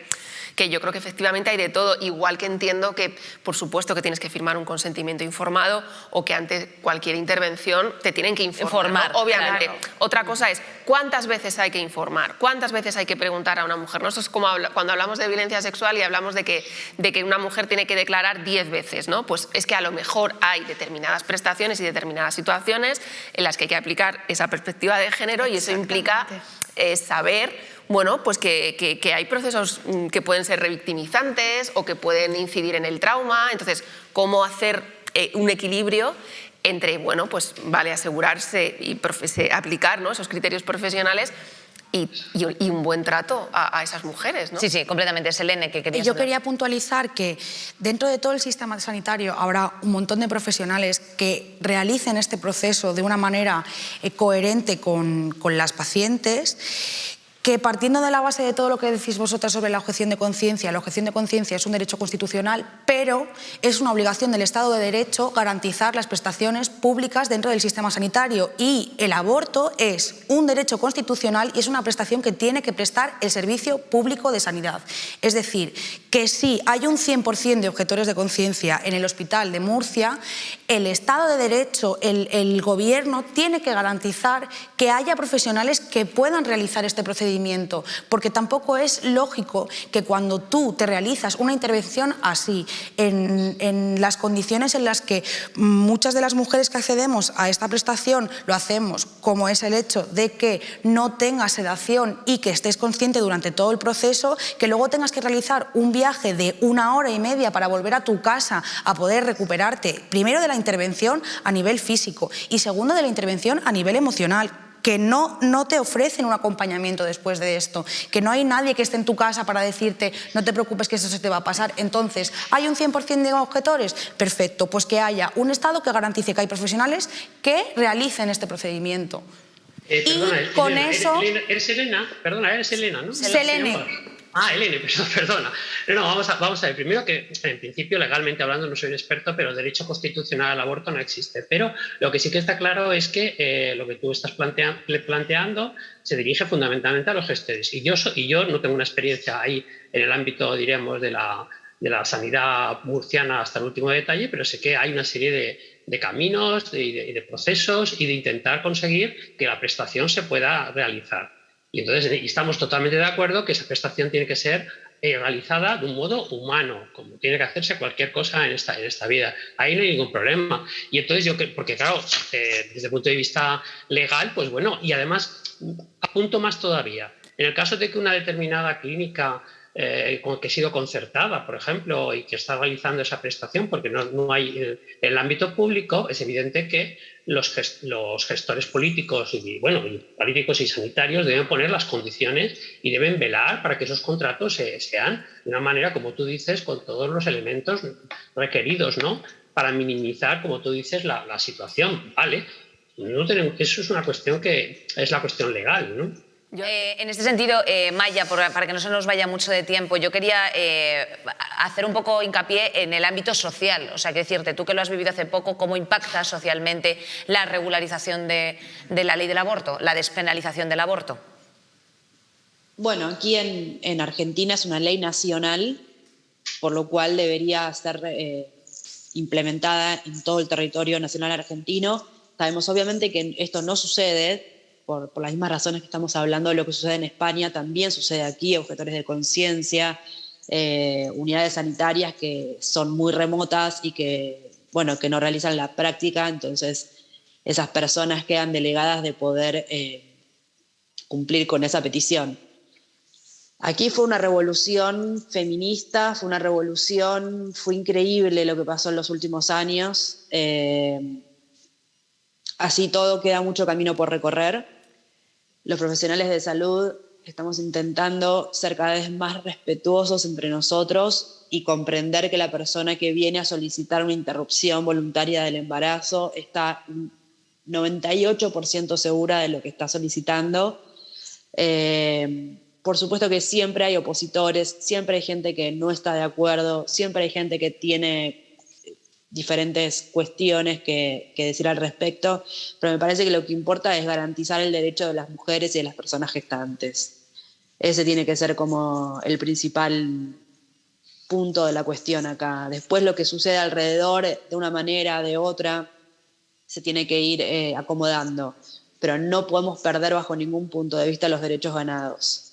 yo creo que efectivamente hay de todo, igual que entiendo que, por supuesto, que tienes que firmar un consentimiento informado, o que ante cualquier intervención te tienen que informar, ¿no? Obviamente. Claro. Otra cosa es, ¿cuántas veces hay que informar? ¿Cuántas veces hay que preguntar a una mujer? ¿No? Eso es como cuando hablamos de violencia sexual y hablamos de que una mujer tiene que declarar 10 veces, ¿no? Pues es que a lo mejor hay determinadas prestaciones y determinadas situaciones en las que hay que aplicar esa perspectiva de género, y eso implica saber... Bueno, pues que hay procesos que pueden ser revictimizantes o que pueden incidir en el trauma. Entonces, ¿cómo hacer un equilibrio entre, bueno, pues vale, asegurarse y aplicar, ¿no?, esos criterios profesionales y un buen trato a esas mujeres, ¿no? Sí, completamente. Selene, que querías Yo quería puntualizar que dentro de todo el sistema sanitario habrá un montón de profesionales que realicen este proceso de una manera coherente con las pacientes, que partiendo de la base de todo lo que decís vosotras sobre la objeción de conciencia es un derecho constitucional, pero es una obligación del Estado de Derecho garantizar las prestaciones públicas dentro del sistema sanitario, y el aborto es un derecho constitucional y es una prestación que tiene que prestar el Servicio Público de Sanidad. Es decir, que si hay un 100% de objetores de conciencia en el Hospital de Murcia, el Estado de Derecho, el Gobierno, tiene que garantizar que haya profesionales que puedan realizar este procedimiento, porque tampoco es lógico que cuando tú te realizas una intervención así, en las condiciones en las que muchas de las mujeres que accedemos a esta prestación lo hacemos, como es el hecho de que no tengas sedación y que estés consciente durante todo el proceso, que luego tengas que realizar un viaje de 1 hora y media para volver a tu casa a poder recuperarte, primero de la intervención a nivel físico y segundo de la intervención a nivel emocional, que no te ofrecen un acompañamiento después de esto, que no hay nadie que esté en tu casa para decirte no te preocupes que eso se te va a pasar. Entonces, ¿hay un 100% de objetores? Perfecto, pues que haya un Estado que garantice que hay profesionales que realicen este procedimiento. Perdona, y con eso... Eres Elena, ¿no? Selene. Elena, perdona. No, vamos a ver. Primero que, en principio, legalmente hablando, no soy un experto, pero el derecho constitucional al aborto no existe. Pero lo que sí que está claro es que lo que tú estás planteando se dirige fundamentalmente a los gestores. Y yo no tengo una experiencia ahí en el ámbito, diríamos, de la sanidad murciana hasta el último detalle, pero sé que hay una serie de caminos y de procesos y de intentar conseguir que la prestación se pueda realizar. Y entonces estamos totalmente de acuerdo que esa prestación tiene que ser realizada de un modo humano, como tiene que hacerse cualquier cosa en esta vida. Ahí no hay ningún problema. Y entonces porque claro, desde el punto de vista legal, pues bueno, y además apunto más todavía. En el caso de que una determinada clínica que ha sido concertada, por ejemplo, y que está realizando esa prestación, porque no hay en el ámbito público, es evidente que los gestores políticos políticos y sanitarios deben poner las condiciones y deben velar para que esos contratos sean de una manera, como tú dices, con todos los elementos requeridos, ¿no? Para minimizar, como tú dices, la situación, ¿vale? Eso es una cuestión que es la cuestión legal, ¿no? En este sentido, Maya, para que no se nos vaya mucho de tiempo, yo quería hacer un poco hincapié en el ámbito social. O sea, que decirte, tú que lo has vivido hace poco, ¿cómo impacta socialmente la regularización de la ley del aborto, la despenalización del aborto? Bueno, aquí en Argentina es una ley nacional, por lo cual debería ser implementada en todo el territorio nacional argentino. Sabemos obviamente que esto no sucede. Por las mismas razones que estamos hablando de lo que sucede en España, también sucede aquí, objetores de conciencia, unidades sanitarias que son muy remotas y que no realizan la práctica, entonces esas personas quedan delegadas de poder cumplir con esa petición. Aquí fue una revolución feminista, fue increíble lo que pasó en los últimos años. Así todo queda mucho camino por recorrer. Los profesionales de salud estamos intentando ser cada vez más respetuosos entre nosotros y comprender que la persona que viene a solicitar una interrupción voluntaria del embarazo está 98% segura de lo que está solicitando. Por supuesto que siempre hay opositores, siempre hay gente que no está de acuerdo, siempre hay gente que tiene diferentes cuestiones que decir al respecto, pero me parece que lo que importa es garantizar el derecho de las mujeres y de las personas gestantes. Ese tiene que ser como el principal punto de la cuestión acá. Después lo que sucede alrededor, de una manera, de otra, se tiene que ir acomodando, pero no podemos perder bajo ningún punto de vista los derechos ganados.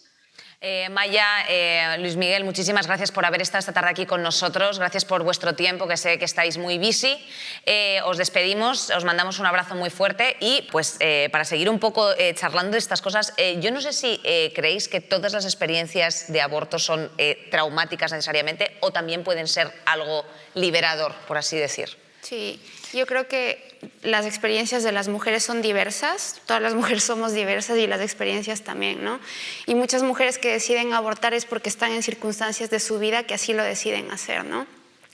Maya, Luis Miguel, muchísimas gracias por haber estado esta tarde aquí con nosotros, gracias por vuestro tiempo, que sé que estáis muy busy. Os despedimos, os mandamos un abrazo muy fuerte y pues para seguir un poco charlando de estas cosas, yo no sé si creéis que todas las experiencias de aborto son traumáticas necesariamente o también pueden ser algo liberador, por así decir. Sí, yo creo que las experiencias de las mujeres son diversas, todas las mujeres somos diversas y las experiencias también, ¿no? Y muchas mujeres que deciden abortar es porque están en circunstancias de su vida que así lo deciden hacer, ¿no?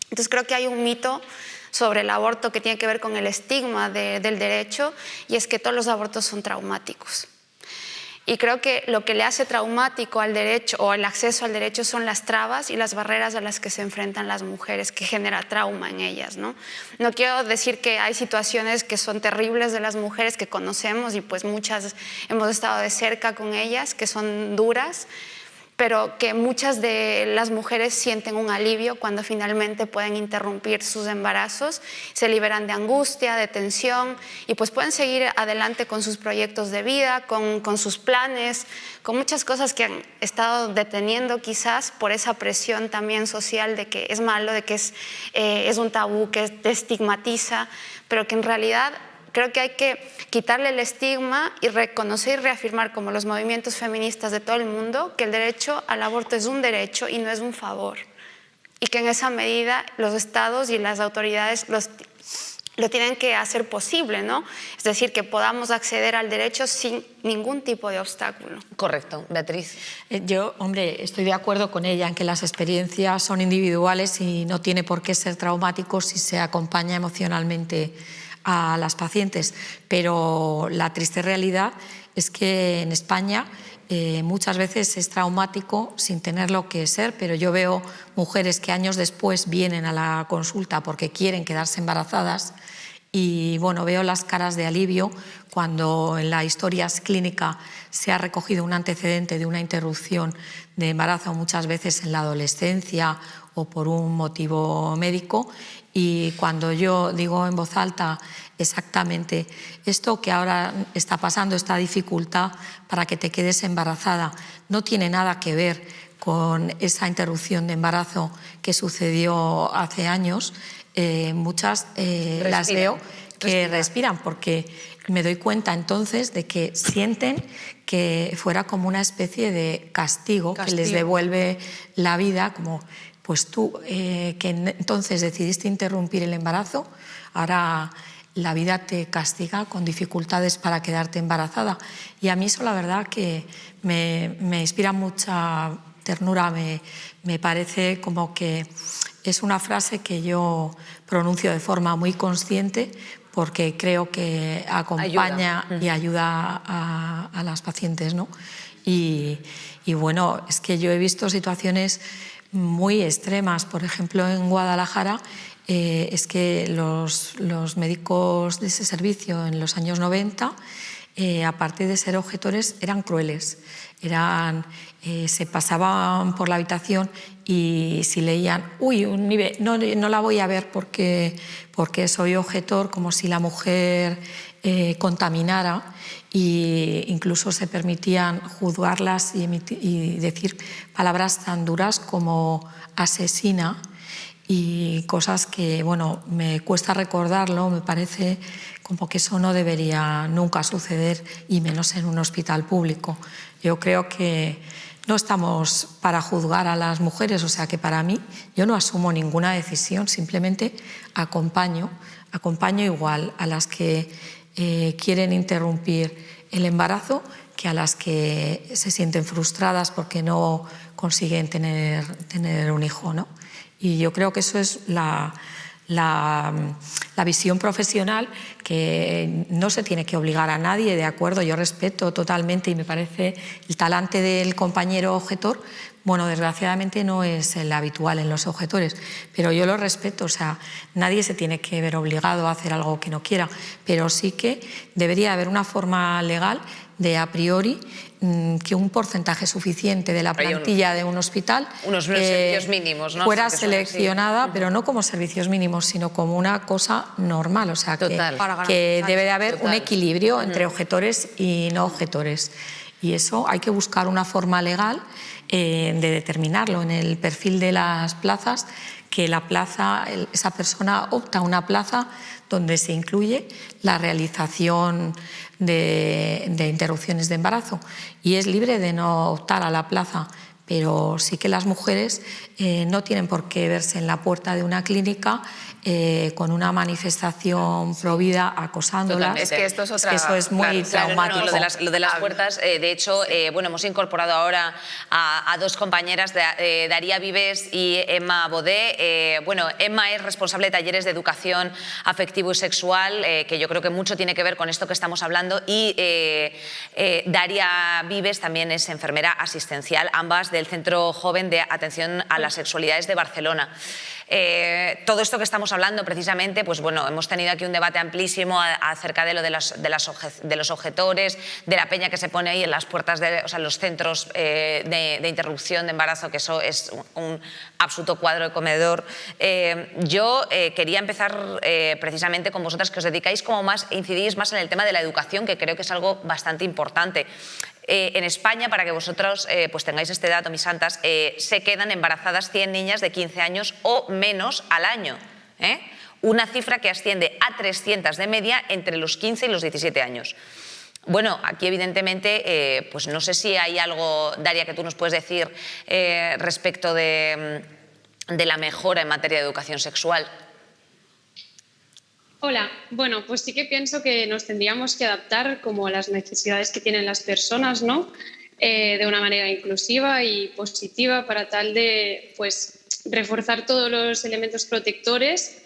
Entonces creo que hay un mito sobre el aborto que tiene que ver con el estigma del derecho y es que todos los abortos son traumáticos. Y creo que lo que le hace traumático al derecho o el acceso al derecho son las trabas y las barreras a las que se enfrentan las mujeres, que genera trauma en ellas, ¿no? No quiero decir que hay situaciones que son terribles de las mujeres que conocemos y pues muchas hemos estado de cerca con ellas, que son duras, pero que muchas de las mujeres sienten un alivio cuando finalmente pueden interrumpir sus embarazos, se liberan de angustia, de tensión y pues pueden seguir adelante con sus proyectos de vida, con sus planes, con muchas cosas que han estado deteniendo quizás por esa presión también social de que es malo, de que es un tabú, que te estigmatiza, pero que en realidad creo que hay que quitarle el estigma y reconocer y reafirmar como los movimientos feministas de todo el mundo que el derecho al aborto es un derecho y no es un favor. Y que en esa medida los estados y las autoridades lo tienen que hacer posible, ¿no? Es decir, que podamos acceder al derecho sin ningún tipo de obstáculo. Correcto. Beatriz. Yo, hombre, estoy de acuerdo con ella en que las experiencias son individuales y no tiene por qué ser traumático si se acompaña emocionalmente a las pacientes, pero la triste realidad es que en España muchas veces es traumático sin tenerlo que ser, pero yo veo mujeres que años después vienen a la consulta porque quieren quedarse embarazadas y bueno, veo las caras de alivio cuando en la historia clínica se ha recogido un antecedente de una interrupción de embarazo, muchas veces en la adolescencia o por un motivo médico, y cuando yo digo en voz alta exactamente esto que ahora está pasando, esta dificultad para que te quedes embarazada, no tiene nada que ver con esa interrupción de embarazo que sucedió hace años, muchas las veo que respiran porque me doy cuenta entonces de que sienten que fuera como una especie de castigo. Que les devuelve la vida, como pues tú que entonces decidiste interrumpir el embarazo, ahora la vida te castiga con dificultades para quedarte embarazada. Y a mí eso la verdad que me inspira mucha ternura, me parece como que es una frase que yo pronuncio de forma muy consciente porque creo que acompaña y ayuda a las pacientes, ¿no? Y bueno, es que yo he visto situaciones muy extremas. Por ejemplo, en Guadalajara, es que los médicos de ese servicio en los años 90, aparte de ser objetores, eran crueles. Se pasaban por la habitación y si leían, uy, no la voy a ver porque soy objetor, como si la mujer contaminara, e incluso se permitían juzgarlas y decir palabras tan duras como asesina y cosas que, bueno, me cuesta recordarlo, me parece como que eso no debería nunca suceder y menos en un hospital público. Yo creo que no estamos para juzgar a las mujeres, o sea que para mí yo no asumo ninguna decisión, simplemente acompaño igual a las que quieren interrumpir el embarazo que a las que se sienten frustradas porque no consiguen tener un hijo, ¿no? Y yo creo que eso es la visión profesional, que no se tiene que obligar a nadie, de acuerdo, yo respeto totalmente y me parece el talante del compañero objetor, bueno, desgraciadamente no es el habitual en los objetores, pero yo lo respeto, o sea, nadie se tiene que ver obligado a hacer algo que no quiera, pero sí que debería haber una forma legal de a priori que un porcentaje suficiente de la plantilla de un hospital unos servicios mínimos, ¿no? fuera seleccionada, pero no como servicios mínimos, sino como una cosa normal, o sea, que debe de haber un equilibrio entre objetores y no objetores. Y eso hay que buscar una forma legal de determinarlo en el perfil de las plazas, que la plaza, esa persona opta a una plaza donde se incluye la realización de interrupciones de embarazo y es libre de no optar a la plaza, pero sí que las mujeres no tienen por qué verse en la puerta de una clínica con una manifestación provida acosándolas. Es que esto es otra... Es que eso es muy traumático. No, lo de las puertas, de hecho, bueno, hemos incorporado ahora a dos compañeras, Daría Vives y Emma Bodé. Bueno, Emma es responsable de talleres de educación afectivo y sexual, que yo creo que mucho tiene que ver con esto que estamos hablando, y Daría Vives también es enfermera asistencial, ambas del Centro Joven de Atención a las Sexualidades de Barcelona. Todo esto que estamos hablando precisamente, pues bueno, hemos tenido aquí un debate amplísimo acerca de lo de los objetores, de la peña que se pone ahí en las puertas, o sea, en los centros de interrupción de embarazo, que eso es un absoluto cuadro de comedor. Yo quería empezar precisamente con vosotras, que os dedicáis como más, incidís más en el tema de la educación, que creo que es algo bastante importante. En España, para que vosotros pues tengáis este dato, mis santas, se quedan embarazadas 100 niñas de 15 años o menos al año. Una cifra que asciende a 300 de media entre los 15 y los 17 años. Bueno, aquí evidentemente, pues no sé si hay algo, Daria, que tú nos puedes decir respecto de la mejora en materia de educación sexual. Hola, bueno, pues sí que pienso que nos tendríamos que adaptar como a las necesidades que tienen las personas, ¿no? De una manera inclusiva y positiva para tal de, pues, reforzar todos los elementos protectores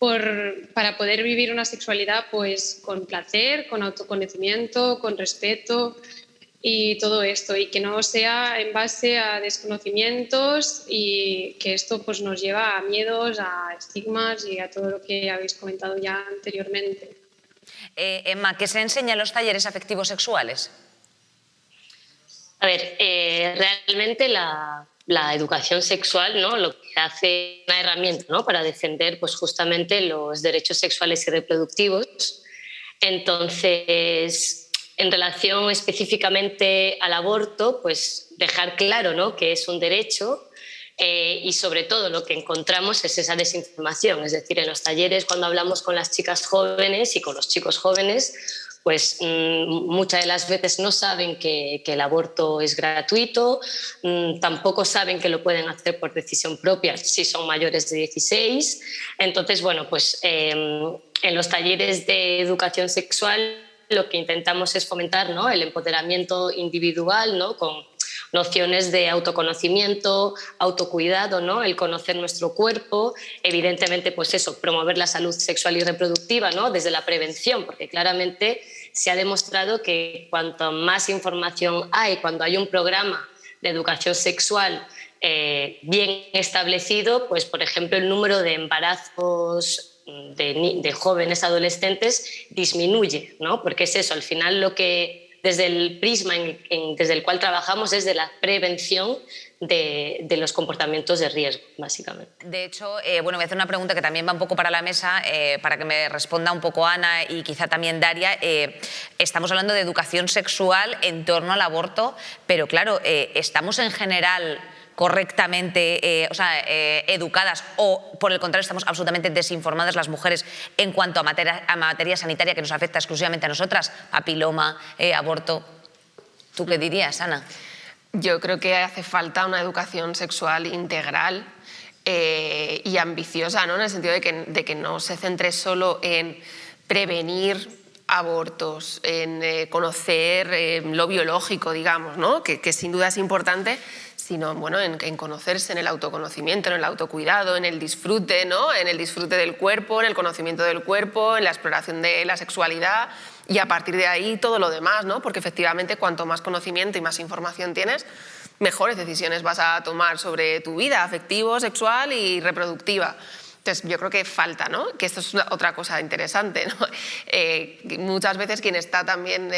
para poder vivir una sexualidad, pues, con placer, con autoconocimiento, con respeto y todo esto, y que no sea en base a desconocimientos y que esto pues nos lleva a miedos, a estigmas y a todo lo que habéis comentado ya anteriormente. Emma, ¿qué se enseña en los talleres afectivos sexuales? A ver, realmente la educación sexual, ¿no?, lo que hace una herramienta, ¿no?, para defender pues, justamente los derechos sexuales y reproductivos. Entonces, en relación específicamente al aborto, pues dejar claro, ¿no?, que es un derecho y sobre todo lo que encontramos es esa desinformación. Es decir, en los talleres, cuando hablamos con las chicas jóvenes y con los chicos jóvenes, pues muchas de las veces no saben que el aborto es gratuito, tampoco saben que lo pueden hacer por decisión propia si son mayores de 16. Entonces, bueno, pues en los talleres de educación sexual lo que intentamos es fomentar, ¿no?, el empoderamiento individual, ¿no?, con nociones de autoconocimiento, autocuidado, ¿no?, el conocer nuestro cuerpo, evidentemente pues eso, promover la salud sexual y reproductiva, ¿no?, desde la prevención, porque claramente se ha demostrado que cuanto más información hay, cuando hay un programa de educación sexual bien establecido, pues por ejemplo el número de embarazos de jóvenes adolescentes disminuye, ¿no?, porque es eso, al final lo que desde el prisma desde el cual trabajamos es de la prevención de los comportamientos de riesgo, básicamente. De hecho, bueno, voy a hacer una pregunta que también va un poco para la mesa, para que me responda un poco Ana y quizá también Daria. Estamos hablando de educación sexual en torno al aborto, pero claro, estamos en general correctamente educadas o, por el contrario, estamos absolutamente desinformadas las mujeres en cuanto a materia sanitaria que nos afecta exclusivamente a nosotras, papiloma, aborto. ¿Tú qué dirías, Ana? Yo creo que hace falta una educación sexual integral y ambiciosa, ¿no?, en el sentido de que no se centre solo en prevenir abortos, en conocer lo biológico, digamos, ¿no?, que sin duda es importante, sino bueno, en conocerse, en el autoconocimiento, en el autocuidado, en el disfrute, ¿no?, en el disfrute del cuerpo, en el conocimiento del cuerpo, en la exploración de la sexualidad y a partir de ahí todo lo demás, ¿no?, porque efectivamente cuanto más conocimiento y más información tienes, mejores decisiones vas a tomar sobre tu vida afectivo, sexual y reproductiva. Entonces, yo creo que falta, ¿no?, que esto es otra cosa interesante, ¿no? Muchas veces quien está también,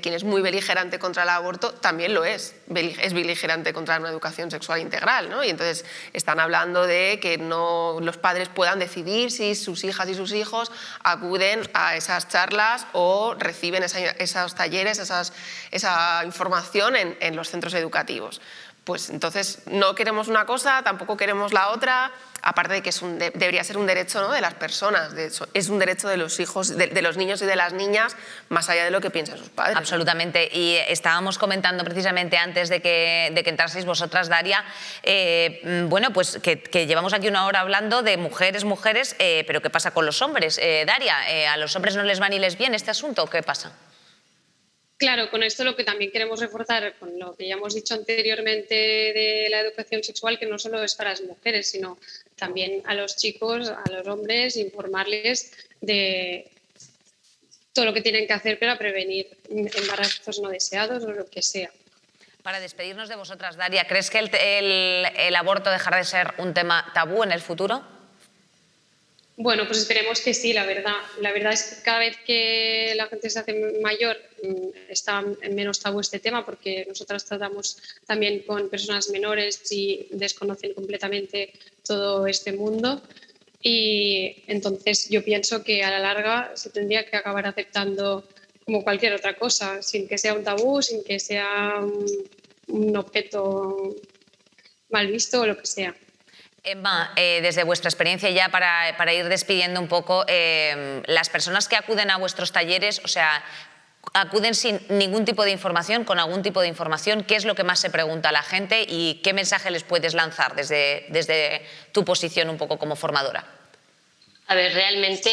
quien es muy beligerante contra el aborto, también lo es beligerante contra una educación sexual integral, ¿no? Y entonces están hablando de que no, los padres puedan decidir si sus hijas y sus hijos acuden a esas charlas o reciben esos talleres, esa información en los centros educativos. Pues entonces no queremos una cosa, tampoco queremos la otra, aparte de que debería ser un derecho, ¿no?, de las personas, es un derecho de los hijos, de los niños y de las niñas, más allá de lo que piensan sus padres. Absolutamente, y estábamos comentando precisamente antes de que entraseis vosotras, Daria, bueno, pues que llevamos aquí una hora hablando de mujeres, pero ¿qué pasa con los hombres? Daria, ¿a los hombres no les va ni les viene este asunto o qué pasa? Claro, con esto lo que también queremos reforzar, con lo que ya hemos dicho anteriormente de la educación sexual, que no solo es para las mujeres, sino también a los chicos, a los hombres, informarles de todo lo que tienen que hacer para prevenir embarazos no deseados o lo que sea. Para despedirnos de vosotras, Daria, ¿crees que el aborto dejará de ser un tema tabú en el futuro? Bueno, pues esperemos que sí, la verdad. La verdad es que cada vez que la gente se hace mayor está menos tabú este tema, porque nosotras tratamos también con personas menores y desconocen completamente todo este mundo. Y entonces yo pienso que a la larga se tendría que acabar aceptando como cualquier otra cosa, sin que sea un tabú, sin que sea un objeto mal visto o lo que sea. Emma, desde vuestra experiencia ya para ir despidiendo un poco, las personas que acuden a vuestros talleres, o sea, acuden sin ningún tipo de información, con algún tipo de información, ¿qué es lo que más se pregunta a la gente y qué mensaje les puedes lanzar desde tu posición un poco como formadora? A ver, realmente,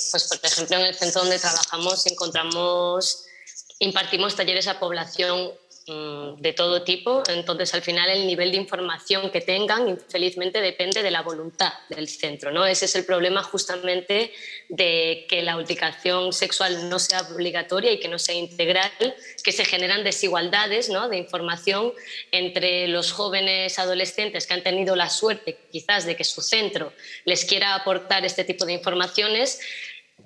pues por ejemplo en el centro donde trabajamos impartimos talleres a población de todo tipo. Entonces, al final, el nivel de información que tengan, infelizmente, depende de la voluntad del centro, ¿no? Ese es el problema justamente de que la educación sexual no sea obligatoria y que no sea integral, que se generan desigualdades, ¿no?, de información entre los jóvenes adolescentes que han tenido la suerte quizás de que su centro les quiera aportar este tipo de informaciones,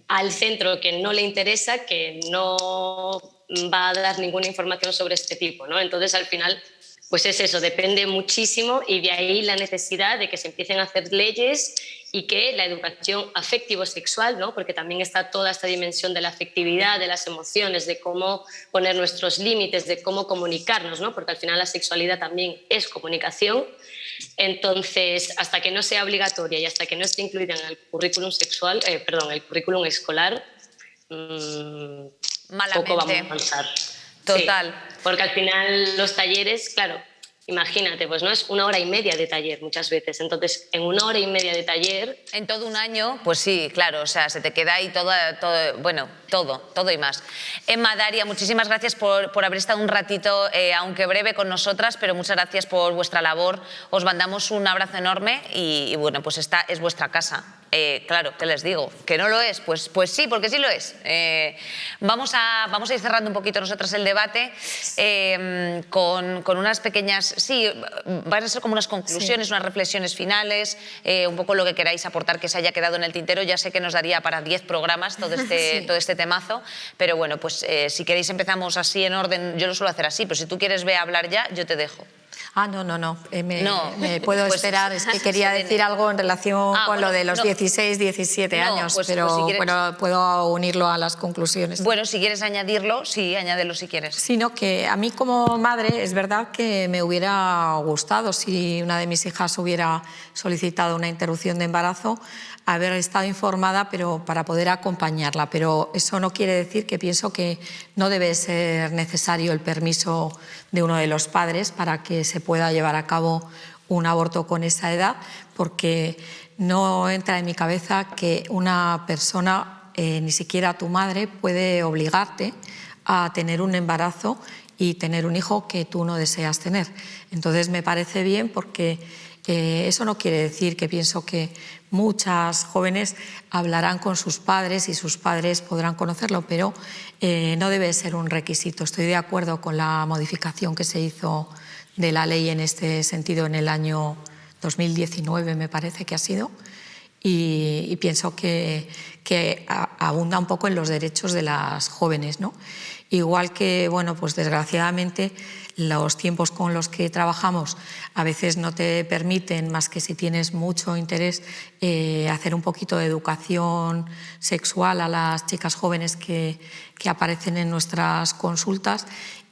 al centro que no le interesa, que no va a dar ninguna información sobre este tipo, ¿no? Entonces, al final, pues es eso, depende muchísimo, y de ahí la necesidad de que se empiecen a hacer leyes y que la educación afectivo-sexual, ¿no?, porque también está toda esta dimensión de la afectividad, de las emociones, de cómo poner nuestros límites, de cómo comunicarnos, ¿no?, porque al final la sexualidad también es comunicación. Entonces, hasta que no sea obligatoria y hasta que no esté incluida en el currículum sexual, el currículum escolar, poco vamos a avanzar. Total. Sí, porque al final los talleres, claro, imagínate, pues no es 1 hora y media de taller muchas veces. Entonces, en 1 hora y media de taller... En todo un año, pues sí, claro, o sea, se te queda ahí todo y más. Emma, Daria, muchísimas gracias por haber estado un ratito, aunque breve, con nosotras, pero muchas gracias por vuestra labor. Os mandamos un abrazo enorme y bueno, pues esta es vuestra casa. Claro, ¿qué les digo? ¿Que no lo es? Pues sí, porque sí lo es. Vamos a ir cerrando un poquito nosotras el debate con unas pequeñas... Sí, van a ser como unas conclusiones, unas reflexiones finales, un poco lo que queráis aportar que se haya quedado en el tintero. Ya sé que nos daría para 10 programas todo este temazo, pero bueno, pues si queréis empezamos así en orden. Yo lo suelo hacer así, pero si tú quieres hablar ya, yo te dejo. No. Me puedo esperar. Es que quería decir algo en relación con lo de los 16, 17 años, pero puedo unirlo a las conclusiones. Bueno, si quieres añadirlo, sí, añádelo si quieres. Sino que a mí como madre es verdad que me hubiera gustado, si una de mis hijas hubiera solicitado una interrupción de embarazo, haber estado informada, pero para poder acompañarla. Pero eso no quiere decir que pienso que no debe ser necesario el permiso de uno de los padres para que se pueda llevar a cabo un aborto con esa edad, porque no entra en mi cabeza que una persona, ni siquiera tu madre, puede obligarte a tener un embarazo y tener un hijo que tú no deseas tener. Entonces me parece bien, porque eso no quiere decir que pienso que muchas jóvenes hablarán con sus padres y sus padres podrán conocerlo, pero no debe ser un requisito. Estoy de acuerdo con la modificación que se hizo de la ley en este sentido en el año 2019, me parece que ha sido, y pienso que abunda un poco en los derechos de las jóvenes, ¿no? Igual que, bueno, pues desgraciadamente los tiempos con los que trabajamos a veces no te permiten, más que si tienes mucho interés, hacer un poquito de educación sexual a las chicas jóvenes que aparecen en nuestras consultas,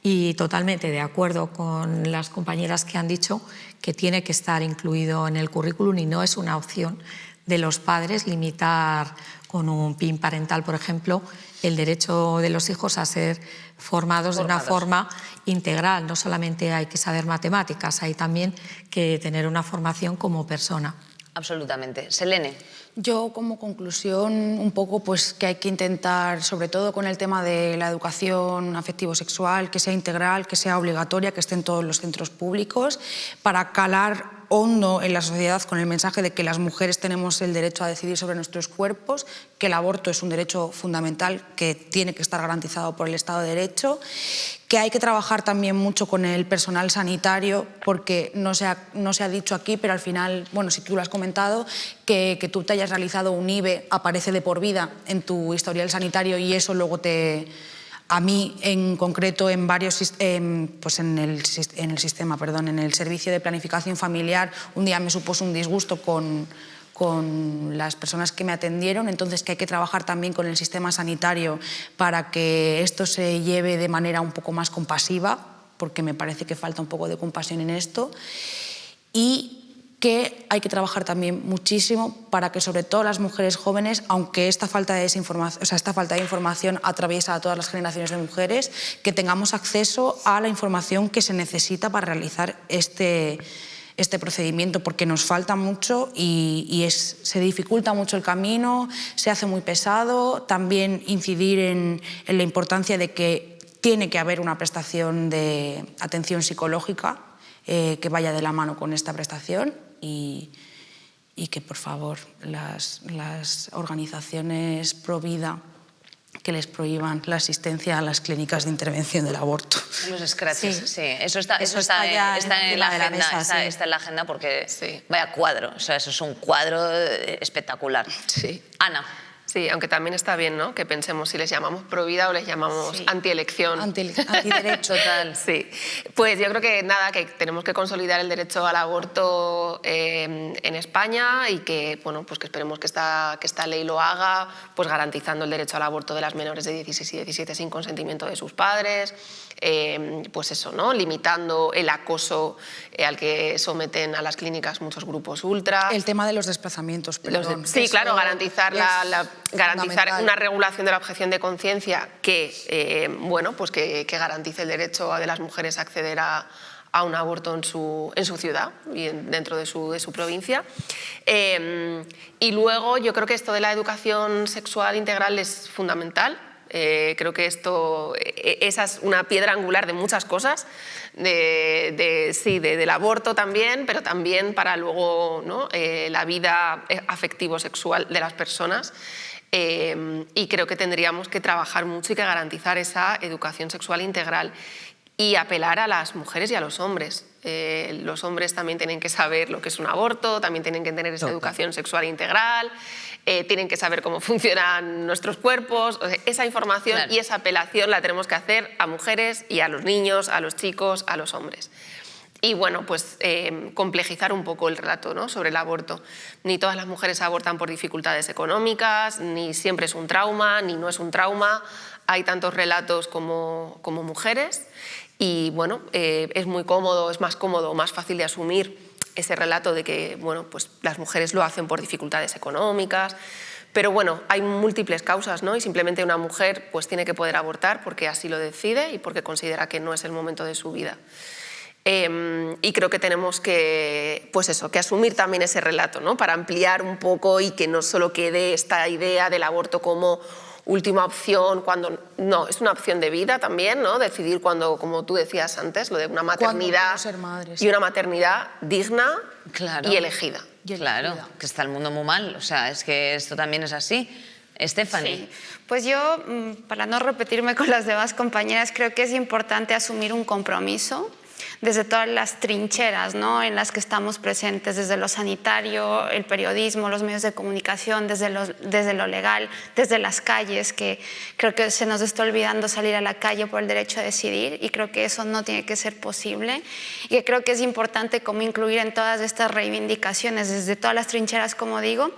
y totalmente de acuerdo con las compañeras que han dicho que tiene que estar incluido en el currículum y no es una opción de los padres limitar con un PIN parental, por ejemplo, el derecho de los hijos a ser formados de una forma integral. No solamente hay que saber matemáticas, hay también que tener una formación como persona. Absolutamente. Selene. Yo como conclusión un poco pues que hay que intentar, sobre todo con el tema de la educación afectivo-sexual, que sea integral, que sea obligatoria, que esté en todos los centros públicos, para calar hondo en la sociedad con el mensaje de que las mujeres tenemos el derecho a decidir sobre nuestros cuerpos, que el aborto es un derecho fundamental que tiene que estar garantizado por el Estado de Derecho, que hay que trabajar también mucho con el personal sanitario, porque no se ha dicho aquí, pero al final, bueno, si tú lo has comentado, que tú te hayas realizado un IVE aparece de por vida en tu historial sanitario, y eso luego a mí en concreto en el servicio de planificación familiar, un día me supuso un disgusto con las personas que me atendieron. Entonces que hay que trabajar también con el sistema sanitario para que esto se lleve de manera un poco más compasiva, porque me parece que falta un poco de compasión en esto, y que hay que trabajar también muchísimo para que sobre todo las mujeres jóvenes, aunque esta falta de información atraviesa a todas las generaciones de mujeres, que tengamos acceso a la información que se necesita para realizar este procedimiento, porque nos falta mucho y se dificulta mucho el camino, se hace muy pesado. También incidir en la importancia de que tiene que haber una prestación de atención psicológica que vaya de la mano con esta prestación y que, por favor, las organizaciones pro vida que les prohíban la asistencia a las clínicas de intervención del aborto. Los scratches, sí. Eso está en la agenda, está en la agenda porque vaya cuadro, o sea, eso es un cuadro espectacular. Sí. Ana. Sí, aunque también está bien, ¿no?, que pensemos si les llamamos provida o les llamamos antielección. Antiderecho. Total. Sí. Pues yo creo que nada, que tenemos que consolidar el derecho al aborto en España y que, bueno, pues que esperemos que esta ley lo haga, pues garantizando el derecho al aborto de las menores de 16 y 17 sin consentimiento de sus padres, pues eso, ¿no?, limitando el acoso al que someten a las clínicas muchos grupos ultra. El tema de los desplazamientos, perdón. Sí, claro, garantizar una regulación de la objeción de conciencia que, bueno, pues que garantice el derecho de las mujeres a acceder a un aborto en su ciudad y dentro de su provincia. Y luego yo creo que esto de la educación sexual integral es fundamental. Creo que esa es una piedra angular de muchas cosas, del aborto también, pero también para luego, ¿no?, la vida afectivo-sexual de las personas. Y creo que tendríamos que trabajar mucho y que garantizar esa educación sexual integral y apelar a las mujeres y a los hombres. Los hombres también tienen que saber lo que es un aborto, también tienen que tener esa educación sexual integral, tienen que saber cómo funcionan nuestros cuerpos. O sea, esa información y esa apelación la tenemos que hacer a mujeres y a los niños, a los chicos, a los hombres. Y bueno, pues complejizar un poco el relato, ¿no?, sobre el aborto. Ni todas las mujeres abortan por dificultades económicas, ni siempre es un trauma, ni no es un trauma. Hay tantos relatos como mujeres y bueno, es muy cómodo, es más cómodo, más fácil de asumir ese relato de que, bueno, pues las mujeres lo hacen por dificultades económicas. Pero bueno, hay múltiples causas, ¿no?, y simplemente una mujer pues tiene que poder abortar porque así lo decide y porque considera que no es el momento de su vida. Y creo que tenemos que, pues eso, que asumir también ese relato, ¿no?, para ampliar un poco y que no solo quede esta idea del aborto como última opción, cuando no, es una opción de vida también, ¿no?, decidir cuando, como tú decías antes, lo de una maternidad ser madres. Y una maternidad digna y elegida. Claro, que está el mundo muy mal, o sea, es que esto también es así. Stephanie. Sí. Pues yo, para no repetirme con las demás compañeras, creo que es importante asumir un compromiso desde todas las trincheras, ¿no?, en las que estamos presentes, desde lo sanitario, el periodismo, los medios de comunicación, desde lo legal, desde las calles, que creo que se nos está olvidando salir a la calle por el derecho a decidir y creo que eso no tiene que ser posible y que creo que es importante como incluir en todas estas reivindicaciones, desde todas las trincheras, como digo,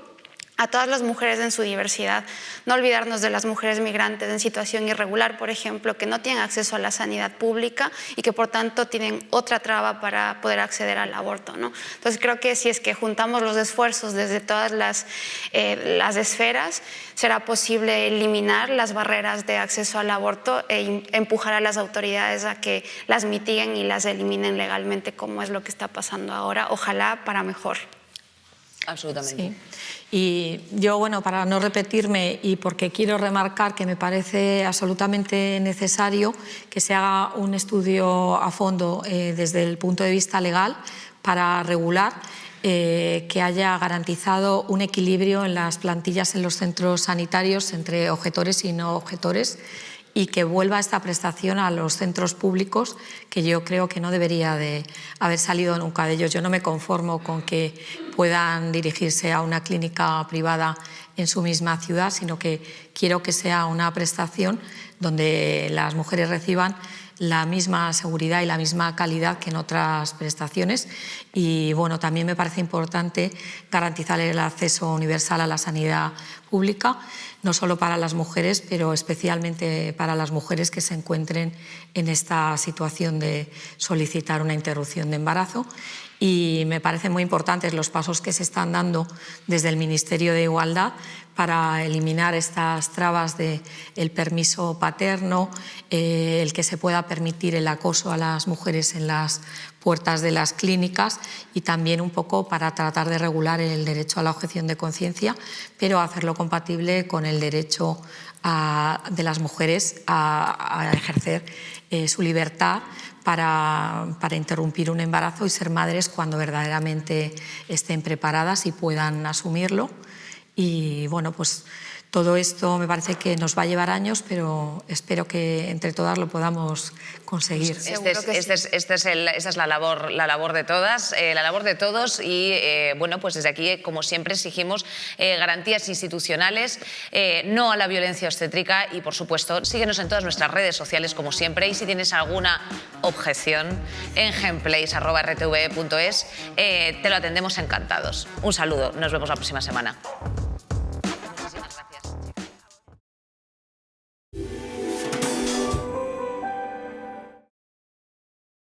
a todas las mujeres en su diversidad. No olvidarnos de las mujeres migrantes en situación irregular, por ejemplo, que no tienen acceso a la sanidad pública y que por tanto tienen otra traba para poder acceder al aborto, ¿no? Entonces creo que si es que juntamos los esfuerzos desde todas las esferas, será posible eliminar las barreras de acceso al aborto e empujar a las autoridades a que las mitiguen y las eliminen legalmente, como es lo que está pasando ahora, ojalá para mejor. Absolutamente. Sí. Y yo, bueno, para no repetirme y porque quiero remarcar que me parece absolutamente necesario que se haga un estudio a fondo desde el punto de vista legal para regular que haya garantizado un equilibrio en las plantillas en los centros sanitarios entre objetores y no objetores y que vuelva esta prestación a los centros públicos, que yo creo que no debería de haber salido nunca de ellos. Yo no me conformo con que puedan dirigirse a una clínica privada en su misma ciudad, sino que quiero que sea una prestación donde las mujeres reciban la misma seguridad y la misma calidad que en otras prestaciones. Y bueno, también me parece importante garantizar el acceso universal a la sanidad pública, no solo para las mujeres, pero especialmente para las mujeres que se encuentren en esta situación de solicitar una interrupción de embarazo. Y me parecen muy importantes los pasos que se están dando desde el Ministerio de Igualdad para eliminar estas trabas del permiso paterno, el que se pueda permitir el acoso a las mujeres en las puertas de las clínicas y también un poco para tratar de regular el derecho a la objeción de conciencia, pero hacerlo compatible con el derecho de las mujeres a ejercer su libertad para interrumpir un embarazo y ser madres cuando verdaderamente estén preparadas y puedan asumirlo. Y bueno, pues todo esto me parece que nos va a llevar años, pero espero que entre todas lo podamos conseguir. Esa es la labor de todas, la labor de todos y bueno, pues desde aquí, como siempre, exigimos garantías institucionales, no a la violencia obstétrica y, por supuesto, síguenos en todas nuestras redes sociales, como siempre, y si tienes alguna objeción, en genplace@rtve.es, te lo atendemos encantados. Un saludo, nos vemos la próxima semana.